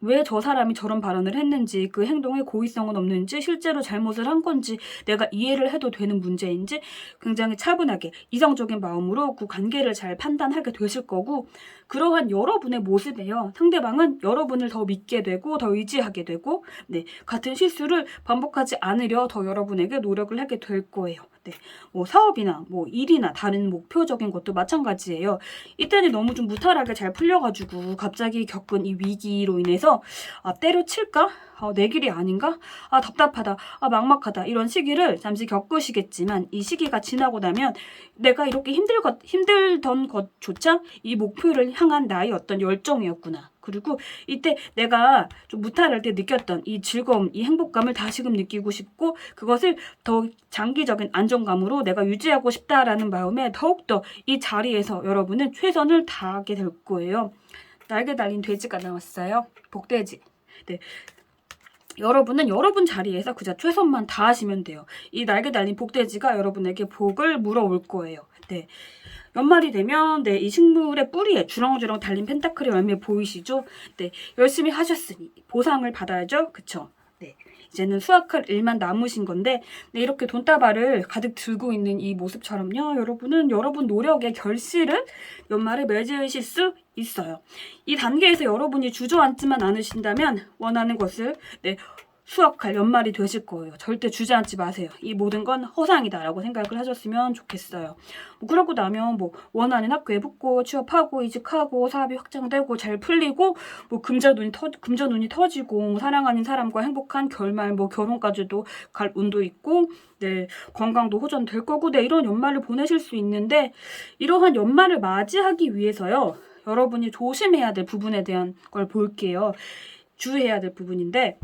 왜 저 사람이 저런 발언을 했는지, 그 행동에 고의성은 없는지, 실제로 잘못을 한 건지 내가 이해를 해도 되는 문제인지 굉장히 차분하게 이성적인 마음으로 그 관계를 잘 판단하게 되실 거고, 그러한 여러분의 모습에요 상대방은 여러분을 더 믿게 되고 더 의지하게 되고 같은 실수를 반복하지 않으려 더 여러분에게 노력을 하게 될 거예요. 사업이나 일이나 다른 목표적인 것도 마찬가지예요. 이때는 너무 좀 무탈하게 잘 풀려가지고 갑자기 겪은 이 위기로 인해서 때려칠까? 내 길이 아닌가? 답답하다. 막막하다. 이런 시기를 잠시 겪으시겠지만 이 시기가 지나고 나면 내가 이렇게 힘들던 것조차 이 목표를 향한 나의 어떤 열정이었구나. 그리고 이때 내가 좀 무탈할 때 느꼈던 이 즐거움, 이 행복감을 다시금 느끼고 싶고 그것을 더 장기적인 안정감으로 내가 유지하고 싶다라는 마음에 더욱더 이 자리에서 여러분은 최선을 다하게 될 거예요. 날개 달린 돼지가 나왔어요. 복돼지. 여러분은 여러분 자리에서 그저 최선만 다하시면 돼요. 이 날개 달린 복돼지가 여러분에게 복을 물어올 거예요. 연말이 되면 이 식물의 뿌리에 주렁주렁 달린 펜타클의 열매 보이시죠? 열심히 하셨으니 보상을 받아야죠. 그쵸? 이제는 수확할 일만 남으신 건데 이렇게 돈다발을 가득 들고 있는 이 모습처럼요. 여러분은 여러분 노력의 결실을 연말에 맺으실 수 있어요. 이 단계에서 여러분이 주저앉지만 않으신다면 원하는 것을 수확할 연말이 되실 거예요. 절대 주저앉지 마세요. 이 모든 건 허상이다라고 생각을 하셨으면 좋겠어요. 그러고 나면 원하는 학교에 붙고 취업하고 이직하고 사업이 확장되고 잘 풀리고 금전운이 터지고 사랑하는 사람과 행복한 결말 결혼까지도 갈 운도 있고 건강도 호전될 거고 이런 연말을 보내실 수 있는데 이러한 연말을 맞이하기 위해서요. 여러분이 조심해야 될 부분에 대한 걸 볼게요. 주의해야 될 부분인데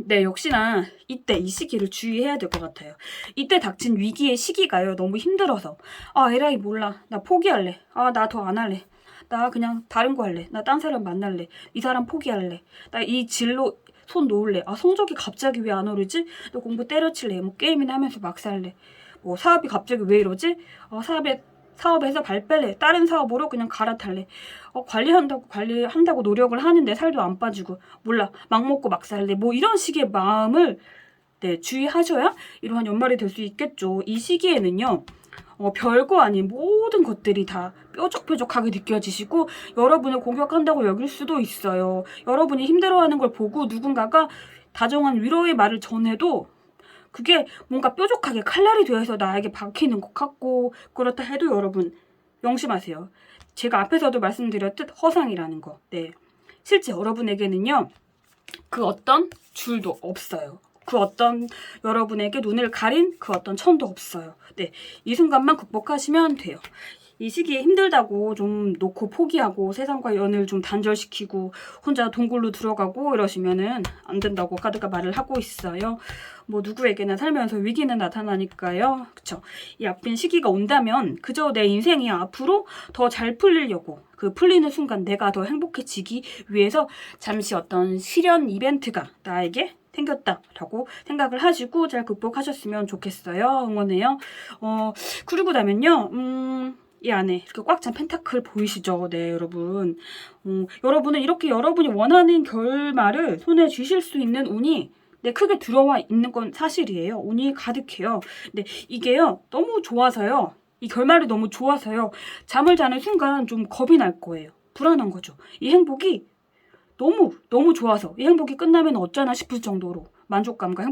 역시나 이때 이 시기를 주의해야 될 것 같아요. 이때 닥친 위기의 시기가요. 너무 힘들어서 에라이 몰라. 나 포기할래. 나 더 안 할래. 나 그냥 다른 거 할래. 나 딴 사람 만날래. 이 사람 포기할래. 나 이 진로 손 놓을래. 성적이 갑자기 왜 안 오르지? 너 공부 때려칠래. 게임이나 하면서 막 살래. 사업이 갑자기 왜 이러지? 사업에서 발 뺄래. 다른 사업으로 그냥 갈아탈래. 관리한다고 노력을 하는데 살도 안 빠지고 몰라. 막 먹고 막 살래. 이런 식의 마음을 주의하셔야 이러한 연말이 될 수 있겠죠. 이 시기에는요. 별거 아닌 모든 것들이 다 뾰족뾰족하게 느껴지시고 여러분을 공격한다고 여길 수도 있어요. 여러분이 힘들어하는 걸 보고 누군가가 다정한 위로의 말을 전해도 그게 뭔가 뾰족하게 칼날이 되어서 나에게 박히는 것 같고 그렇다 해도 여러분 명심하세요. 제가 앞에서도 말씀드렸듯 허상이라는 거. 실제 여러분에게는요. 그 어떤 줄도 없어요. 그 어떤 여러분에게 눈을 가린 그 어떤 천도 없어요. 이 순간만 극복하시면 돼요. 이 시기에 힘들다고 좀 놓고 포기하고 세상과 연을 좀 단절시키고 혼자 동굴로 들어가고 이러시면은 안 된다고 카드가 말을 하고 있어요. 뭐 누구에게나 살면서 위기는 나타나니까요. 그쵸? 이 아픈 시기가 온다면 그저 내 인생이 앞으로 더 잘 풀리려고 그 풀리는 순간 내가 더 행복해지기 위해서 잠시 어떤 시련 이벤트가 나에게 생겼다라고 생각을 하시고 잘 극복하셨으면 좋겠어요. 응원해요. 그리고 나면요. 이 안에 이렇게 꽉 찬 펜타클 보이시죠? 네, 여러분. 여러분은 이렇게 여러분이 원하는 결말을 손에 쥐실 수 있는 운이 크게 들어와 있는 건 사실이에요. 운이 가득해요. 근데 이게요, 너무 좋아서요. 이 결말이 너무 좋아서요. 잠을 자는 순간 좀 겁이 날 거예요. 불안한 거죠. 이 행복이 너무 좋아서 이 행복이 끝나면 어쩌나 싶을 정도로 만족감과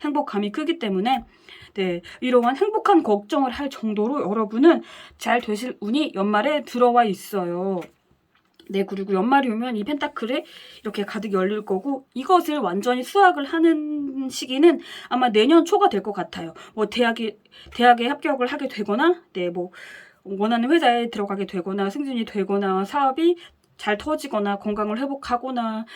행복감이 크기 때문에 네, 이러한 행복한 걱정을 할 정도로 여러분은 잘 되실 운이 연말에 들어와 있어요. 네, 그리고 연말이 오면 이 펜타클이 이렇게 가득 열릴 거고 이것을 완전히 수확을 하는 시기는 아마 내년 초가 될 것 같아요. 뭐 대학에 합격을 하게 되거나 네, 뭐 원하는 회사에 들어가게 되거나 승진이 되거나 사업이 잘 터지거나 건강을 회복하거나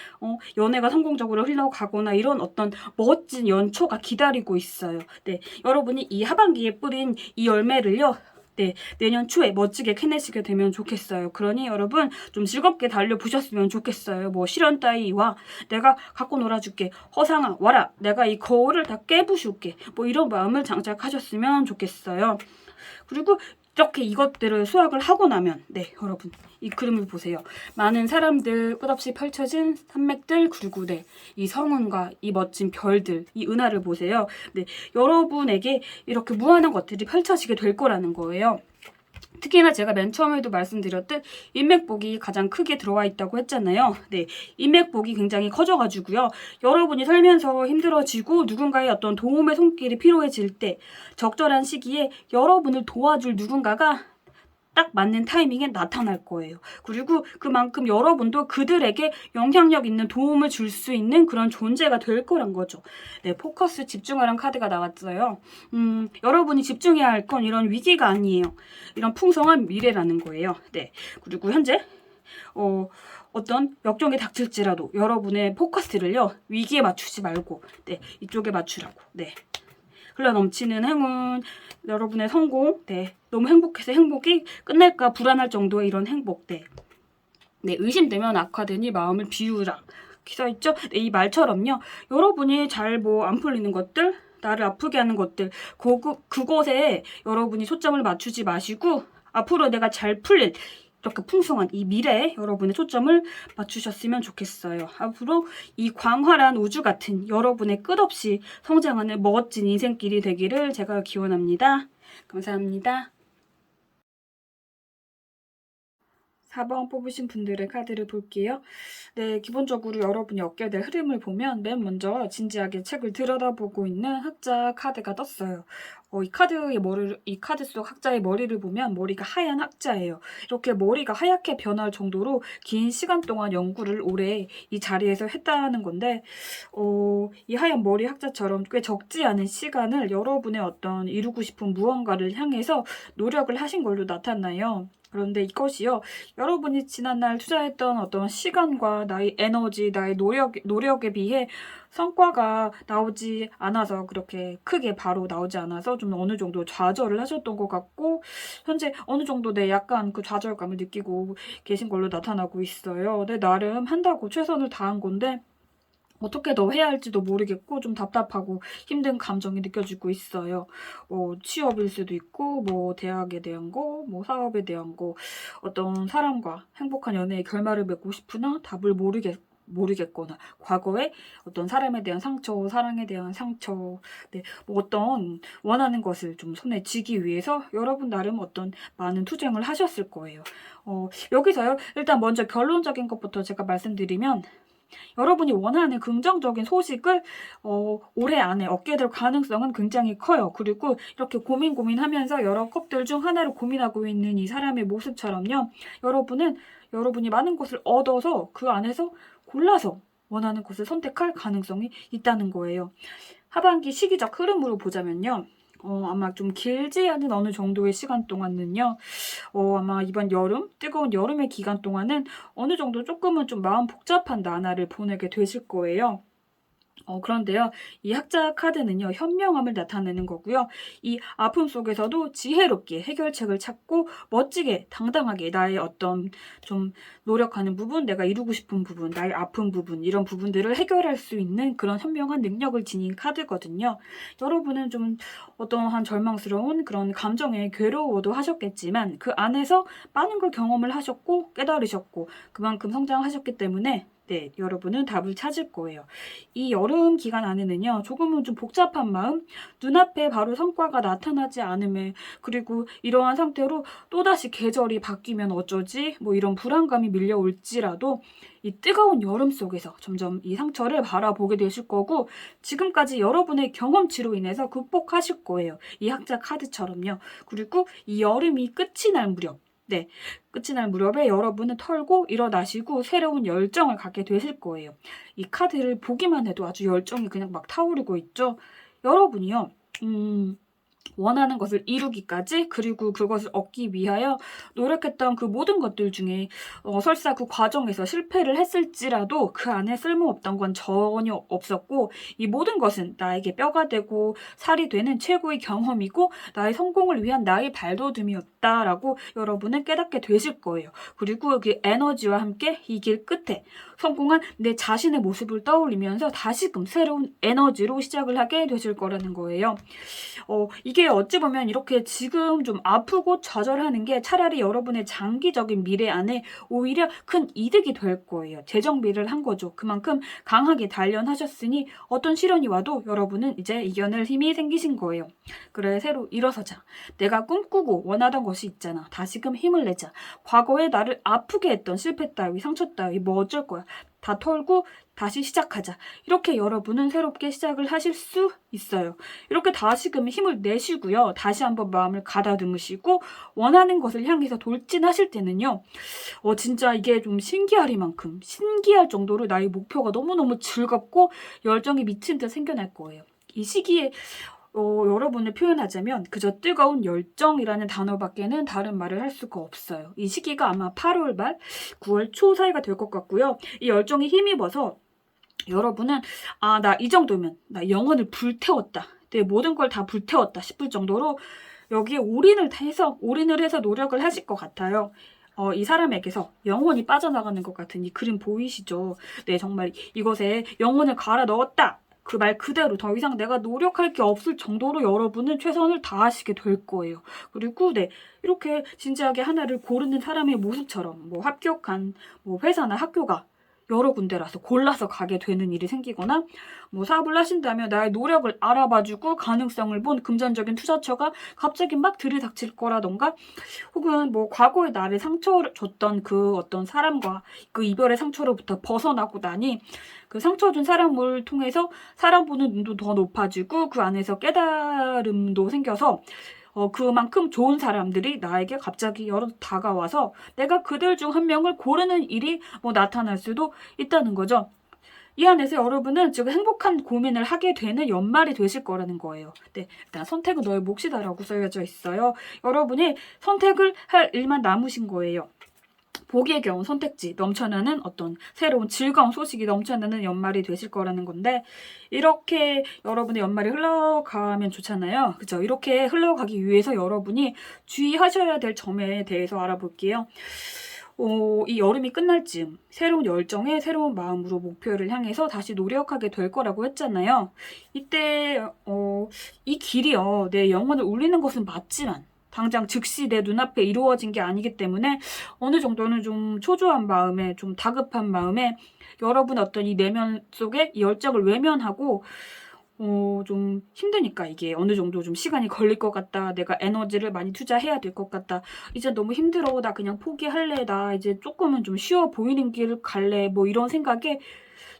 연애가 성공적으로 흘러가거나 이런 어떤 멋진 연초가 기다리고 있어요. 네, 여러분이 이 하반기에 뿌린 이 열매를요. 네, 내년 초에 멋지게 캐내시게 되면 좋겠어요. 그러니 여러분 좀 즐겁게 달려보셨으면 좋겠어요. 뭐 시련 따위와 내가 갖고 놀아줄게. 허상아 와라. 내가 이 거울을 다 깨부술게. 뭐 이런 마음을 장착하셨으면 좋겠어요. 그리고 이렇게 이것들을 수확을 하고 나면 네, 여러분 이 그림을 보세요. 많은 사람들 끝없이 펼쳐진 산맥들 그리고 네, 이 성운과 이 멋진 별들 이 은하를 보세요. 네, 여러분에게 이렇게 무한한 것들이 펼쳐지게 될 거라는 거예요. 특히나 제가 맨 처음에도 말씀드렸듯 인맥복이 가장 크게 들어와 있다고 했잖아요. 네, 인맥복이 굉장히 커져가지고요. 여러분이 살면서 힘들어지고 누군가의 어떤 도움의 손길이 필요해질 때 적절한 시기에 여러분을 도와줄 누군가가 딱 맞는 타이밍에 나타날 거예요. 그리고 그만큼 여러분도 그들에게 영향력 있는 도움을 줄 수 있는 그런 존재가 될 거란 거죠. 네, 포커스 집중하라는 카드가 나왔어요. 여러분이 집중해야 할 건 이런 위기가 아니에요. 이런 풍성한 미래라는 거예요. 네, 그리고 현재 어떤 역경이 닥칠지라도 여러분의 포커스를요 위기에 맞추지 말고 네, 이쪽에 맞추라고. 네. 흘러넘치는 행운, 여러분의 성공, 네, 너무 행복해서 행복이 끝날까 불안할 정도의 이런 행복, 네, 의심되면 악화되니 마음을 비우라. 기사 있죠? 네, 이 말처럼요, 여러분이 잘 뭐 안 풀리는 것들, 나를 아프게 하는 것들, 그곳에 여러분이 초점을 맞추지 마시고 앞으로 내가 잘 풀릴 이렇게 풍성한 이 미래에 여러분의 초점을 맞추셨으면 좋겠어요. 앞으로 이 광활한 우주 같은 여러분의 끝없이 성장하는 멋진 인생길이 되기를 제가 기원합니다. 감사합니다. 4번 뽑으신 분들의 카드를 볼게요. 네, 기본적으로 여러분이 얻게 될 흐름을 보면 맨 먼저 진지하게 책을 들여다보고 있는 학자 카드가 떴어요. 이 카드 속 학자의 머리를 보면 머리가 하얀 학자예요. 이렇게 머리가 하얗게 변할 정도로 긴 시간 동안 연구를 오래 이 자리에서 했다는 건데, 이 하얀 머리 학자처럼 꽤 적지 않은 시간을 여러분의 어떤 이루고 싶은 무언가를 향해서 노력을 하신 걸로 나타나요. 그런데 이것이요, 여러분이 지난날 투자했던 어떤 시간과 나의 에너지, 나의 노력에 비해 성과가 나오지 않아서 그렇게 크게 바로 나오지 않아서 좀 어느 정도 좌절을 하셨던 것 같고 현재 어느 정도 약간 그 좌절감을 느끼고 계신 걸로 나타나고 있어요. 나름 한다고 최선을 다한 건데 어떻게 더 해야 할지도 모르겠고 좀 답답하고 힘든 감정이 느껴지고 있어요. 취업일 수도 있고 뭐 대학에 대한 거, 뭐 사업에 대한 거, 어떤 사람과 행복한 연애의 결말을 맺고 싶으나 답을 모르겠거나 과거에 어떤 사람에 대한 상처, 사랑에 대한 상처, 네, 뭐 어떤 원하는 것을 좀 손에 쥐기 위해서 여러분 나름 어떤 많은 투쟁을 하셨을 거예요. 여기서요, 일단 먼저 결론적인 것부터 제가 말씀드리면 여러분이 원하는 긍정적인 소식을 올해 안에 얻게 될 가능성은 굉장히 커요. 그리고 이렇게 고민하면서 여러 컵들 중 하나를 고민하고 있는 이 사람의 모습처럼요. 여러분이 많은 것을 얻어서 그 안에서 골라서 원하는 것을 선택할 가능성이 있다는 거예요. 하반기 시기적 흐름으로 보자면요. 아마 좀 길지 않은 어느 정도의 시간 동안은요. 아마 이번 여름, 뜨거운 여름의 기간 동안은 어느 정도 조금은 좀 마음 복잡한 나날을 보내게 되실 거예요. 그런데요. 이 학자 카드는요. 현명함을 나타내는 거고요. 이 아픔 속에서도 지혜롭게 해결책을 찾고 멋지게 당당하게 나의 어떤 좀 노력하는 부분, 내가 이루고 싶은 부분, 나의 아픈 부분 이런 부분들을 해결할 수 있는 그런 현명한 능력을 지닌 카드거든요. 여러분은 좀 어떠한 절망스러운 그런 감정에 괴로워도 하셨겠지만 그 안에서 많은 걸 경험을 하셨고 깨달으셨고 그만큼 성장하셨기 때문에 네, 여러분은 답을 찾을 거예요. 이 여름 기간 안에는요, 조금은 좀 복잡한 마음, 눈앞에 바로 성과가 나타나지 않음에, 그리고 이러한 상태로 또다시 계절이 바뀌면 어쩌지? 뭐 이런 불안감이 밀려올지라도, 이 뜨거운 여름 속에서 점점 이 상처를 바라보게 되실 거고, 지금까지 여러분의 경험치로 인해서 극복하실 거예요. 이 학자 카드처럼요. 그리고 이 여름이 끝이 날 무렵, 네, 끝이 날 무렵에 여러분은 털고 일어나시고 새로운 열정을 갖게 되실 거예요. 이 카드를 보기만 해도 아주 열정이 그냥 막 타오르고 있죠. 여러분이요. 원하는 것을 이루기까지 그리고 그것을 얻기 위하여 노력했던 그 모든 것들 중에 설사 그 과정에서 실패를 했을지라도 그 안에 쓸모없던 건 전혀 없었고 이 모든 것은 나에게 뼈가 되고 살이 되는 최고의 경험이고 나의 성공을 위한 나의 발돋움이었다라고 여러분은 깨닫게 되실 거예요. 그리고 그 에너지와 함께 이 길 끝에 성공한 내 자신의 모습을 떠올리면서 다시금 새로운 에너지로 시작을 하게 되실 거라는 거예요. 이게 어찌 보면 이렇게 지금 좀 아프고 좌절하는 게 차라리 여러분의 장기적인 미래 안에 오히려 큰 이득이 될 거예요. 재정비를 한 거죠. 그만큼 강하게 단련하셨으니 어떤 시련이 와도 여러분은 이제 이겨낼 힘이 생기신 거예요. 그래, 새로 일어서자. 내가 꿈꾸고 원하던 것이 있잖아. 다시금 힘을 내자. 과거에 나를 아프게 했던 실패 따위, 상처 따위 뭐 어쩔 거야. 다 털고 다시 시작하자. 이렇게 여러분은 새롭게 시작을 하실 수 있어요. 이렇게 다시금 힘을 내시고요. 다시 한번 마음을 가다듬으시고 원하는 것을 향해서 돌진하실 때는요. 진짜 이게 좀 신기하리만큼 신기할 정도로 나의 목표가 너무너무 즐겁고 열정이 미친 듯 생겨날 거예요. 이 시기에 여러분을 표현하자면 그저 뜨거운 열정이라는 단어밖에는 다른 말을 할 수가 없어요. 이 시기가 아마 8월 말, 9월 초 사이가 될 것 같고요. 이 열정이 힘입어서 여러분은 나 이 정도면 나 영혼을 불태웠다. 내 모든 걸 다 불태웠다 싶을 정도로 여기에 올인을 해서 노력을 하실 것 같아요. 이 사람에게서 영혼이 빠져나가는 것 같은 이 그림 보이시죠? 네, 정말 이것에 영혼을 갈아 넣었다. 그 말 그대로 더 이상 내가 노력할 게 없을 정도로 여러분은 최선을 다하시게 될 거예요. 그리고 네, 이렇게 진지하게 하나를 고르는 사람의 모습처럼 뭐 합격한 뭐 회사나 학교가 여러 군데라서 골라서 가게 되는 일이 생기거나 뭐 사업을 하신다면 나의 노력을 알아봐주고 가능성을 본 금전적인 투자처가 갑자기 막 들이닥칠 거라던가 혹은 뭐 과거에 나를 상처를 줬던 그 어떤 사람과 그 이별의 상처로부터 벗어나고 나니 그 상처 준 사람을 통해서 사람 보는 눈도 더 높아지고 그 안에서 깨달음도 생겨서 그만큼 좋은 사람들이 나에게 갑자기 여러 다가와서 내가 그들 중 한 명을 고르는 일이 뭐 나타날 수도 있다는 거죠. 이 안에서 여러분은 지금 행복한 고민을 하게 되는 연말이 되실 거라는 거예요. 네, 일단 선택은 너의 몫이다라고 써져 있어요. 여러분이 선택을 할 일만 남으신 거예요. 보기에 겨운 선택지 넘쳐나는 어떤 새로운 즐거운 소식이 넘쳐나는 연말이 되실 거라는 건데 이렇게 여러분의 연말이 흘러가면 좋잖아요. 그죠? 이렇게 흘러가기 위해서 여러분이 주의하셔야 될 점에 대해서 알아볼게요. 이 여름이 끝날 즈음 새로운 열정에 새로운 마음으로 목표를 향해서 다시 노력하게 될 거라고 했잖아요. 이때 이 길이요. 내 영혼을 울리는 것은 맞지만 당장 즉시 내 눈앞에 이루어진 게 아니기 때문에 어느 정도는 좀 초조한 마음에 좀 다급한 마음에 여러분 어떤 이 내면 속에 이 열정을 외면하고 좀 힘드니까 이게 어느 정도 좀 시간이 걸릴 것 같다. 내가 에너지를 많이 투자해야 될 것 같다. 이제 너무 힘들어. 나 그냥 포기할래. 나 이제 조금은 좀 쉬워 보이는 길을 갈래. 뭐 이런 생각에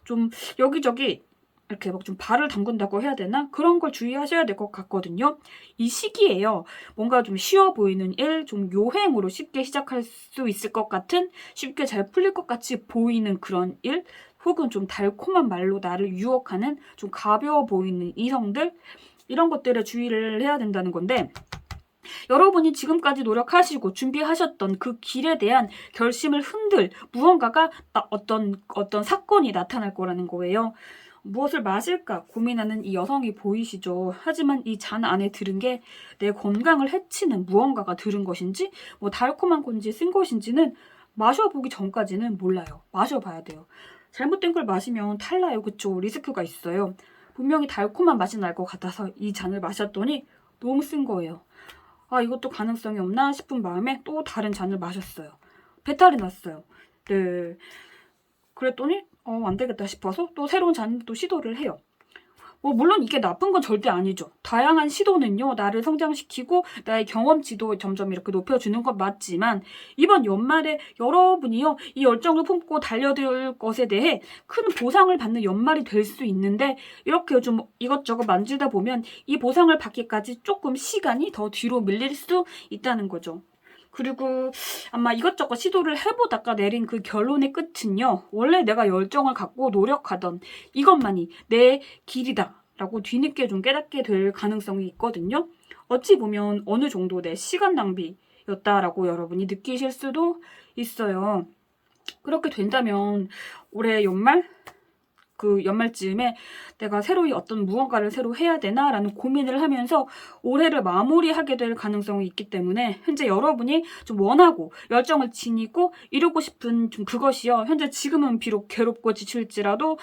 좀 여기저기 이렇게 막 좀 발을 담근다고 해야 되나? 그런 걸 주의하셔야 될 것 같거든요. 이 시기에요. 뭔가 좀 쉬워 보이는 일, 좀 요행으로 쉽게 시작할 수 있을 것 같은, 쉽게 잘 풀릴 것 같이 보이는 그런 일, 혹은 좀 달콤한 말로 나를 유혹하는 좀 가벼워 보이는 이성들, 이런 것들에 주의를 해야 된다는 건데, 여러분이 지금까지 노력하시고 준비하셨던 그 길에 대한 결심을 흔들 무언가가 어떤 사건이 나타날 거라는 거예요. 무엇을 마실까 고민하는 이 여성이 보이시죠? 하지만 이 잔 안에 들은 게 내 건강을 해치는 무언가가 들은 것인지, 뭐 달콤한 건지 쓴 것인지는 마셔보기 전까지는 몰라요. 마셔봐야 돼요. 잘못된 걸 마시면 탈나요. 그쵸? 리스크가 있어요. 분명히 달콤한 맛이 날 것 같아서 이 잔을 마셨더니 너무 쓴 거예요. 아, 이것도 가능성이 없나 싶은 마음에 또 다른 잔을 마셨어요. 배탈이 났어요. 네. 그랬더니 안 되겠다 싶어서 또 새로운 잔을 또 시도를 해요. 물론 이게 나쁜 건 절대 아니죠. 다양한 시도는요, 나를 성장시키고 나의 경험치도 점점 이렇게 높여주는 건 맞지만, 이번 연말에 여러분이요, 이 열정을 품고 달려들 것에 대해 큰 보상을 받는 연말이 될 수 있는데, 이렇게 좀 이것저것 만지다 보면 이 보상을 받기까지 조금 시간이 더 뒤로 밀릴 수 있다는 거죠. 그리고 아마 이것저것 시도를 해보다가 내린 그 결론의 끝은요, 원래 내가 열정을 갖고 노력하던 이것만이 내 길이다 라고 뒤늦게 좀 깨닫게 될 가능성이 있거든요. 어찌 보면 어느 정도 내 시간 낭비였다라고 여러분이 느끼실 수도 있어요. 그렇게 된다면 올해 연말쯤에 내가 새로이 어떤 무언가를 새로 해야 되나라는 고민을 하면서 올해를 마무리하게 될 가능성이 있기 때문에, 현재 여러분이 좀 원하고 열정을 지니고 이루고 싶은 좀 그것이요, 현재 지금은 비록 괴롭고 지칠지라도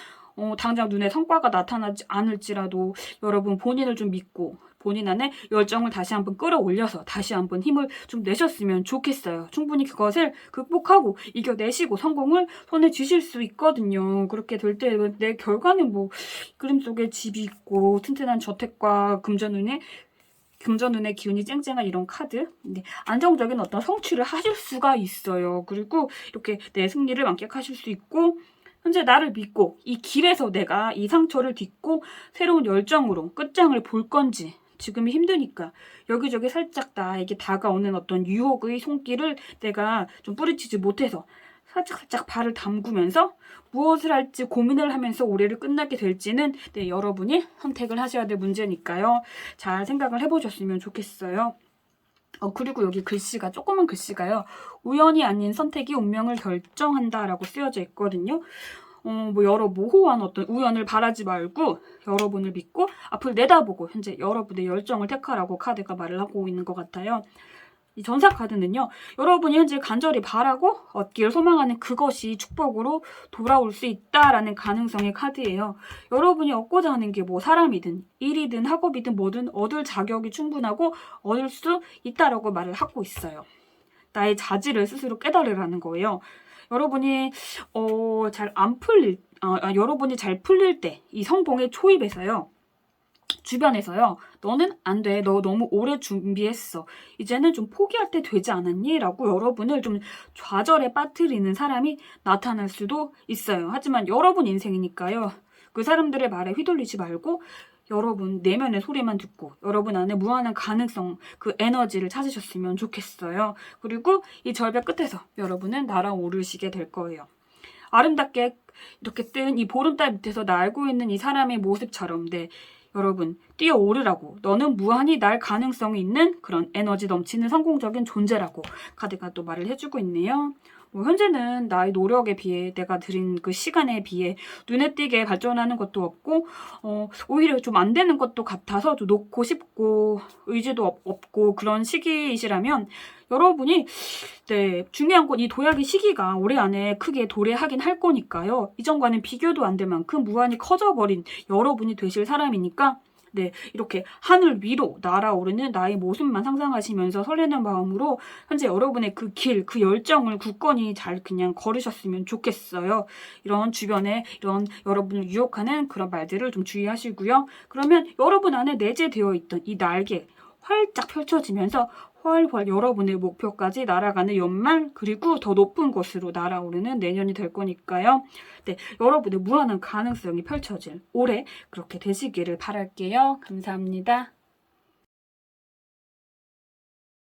당장 눈에 성과가 나타나지 않을지라도 여러분 본인을 좀 믿고 본인 안에 열정을 다시 한번 끌어올려서 다시 한번 힘을 좀 내셨으면 좋겠어요. 충분히 그것을 극복하고 이겨내시고 성공을 손에 쥐실 수 있거든요. 그렇게 될 때 내 결과는 뭐 그림 속에 집이 있고 튼튼한 저택과 금전운의 기운이 쨍쨍한 이런 카드, 안정적인 어떤 성취를 하실 수가 있어요. 그리고 이렇게 내 승리를 만끽하실 수 있고, 현재 나를 믿고 이 길에서 내가 이 상처를 딛고 새로운 열정으로 끝장을 볼 건지, 지금이 힘드니까 여기저기 살짝 나에게 다가오는 어떤 유혹의 손길을 내가 좀 뿌리치지 못해서 살짝 발을 담그면서 무엇을 할지 고민을 하면서 올해를 끝나게 될지는 여러분이 선택을 하셔야 될 문제니까요. 잘 생각을 해보셨으면 좋겠어요. 그리고 여기 글씨가, 조그만 글씨가요, 우연이 아닌 선택이 운명을 결정한다라고 쓰여져 있거든요. 여러 모호한 어떤 우연을 바라지 말고 여러분을 믿고 앞을 내다보고 현재 여러분의 열정을 택하라고 카드가 말을 하고 있는 것 같아요. 이 전사 카드는요, 여러분이 현재 간절히 바라고 얻기를 소망하는 그것이 축복으로 돌아올 수 있다라는 가능성의 카드예요. 여러분이 얻고자 하는 게 뭐 사람이든 일이든 학업이든 뭐든 얻을 자격이 충분하고 얻을 수 있다라고 말을 하고 있어요. 나의 자질을 스스로 깨달으라는 거예요. 여러분이 여러분이 잘 풀릴 때 이 성공의 초입에서요, 주변에서요, 너는 안 돼, 너 너무 오래 준비했어, 이제는 좀 포기할 때 되지 않았니? 라고 여러분을 좀 좌절에 빠뜨리는 사람이 나타날 수도 있어요. 하지만 여러분 인생이니까요, 그 사람들의 말에 휘둘리지 말고 여러분 내면의 소리만 듣고 여러분 안에 무한한 가능성, 그 에너지를 찾으셨으면 좋겠어요. 그리고 이 절벽 끝에서 여러분은 날아오르시게 될 거예요. 아름답게 이렇게 뜬 이 보름달 밑에서 날고 있는 이 사람의 모습처럼, 여러분 뛰어오르라고, 너는 무한히 날 가능성이 있는 그런 에너지 넘치는 성공적인 존재라고 카드가 또 말을 해주고 있네요. 현재는 나의 노력에 비해, 내가 들인 그 시간에 비해 눈에 띄게 발전하는 것도 없고, 오히려 좀 안 되는 것도 같아서 좀 놓고 싶고 의지도 없고 그런 시기이시라면, 여러분이 중요한 건 이 도약의 시기가 올해 안에 크게 도래하긴 할 거니까요. 이전과는 비교도 안 될 만큼 무한히 커져버린 여러분이 되실 사람이니까, 이렇게 하늘 위로 날아오르는 나의 모습만 상상하시면서 설레는 마음으로 현재 여러분의 그 길, 그 열정을 굳건히 잘 그냥 걸으셨으면 좋겠어요. 이런 주변에 이런 여러분을 유혹하는 그런 말들을 좀 주의하시고요. 그러면 여러분 안에 내재되어 있던 이 날개 활짝 펼쳐지면서 훨훨 여러분의 목표까지 날아가는 연말, 그리고 더 높은 곳으로 날아오르는 내년이 될 거니까요. 여러분의 무한한 가능성이 펼쳐질 올해 그렇게 되시기를 바랄게요. 감사합니다.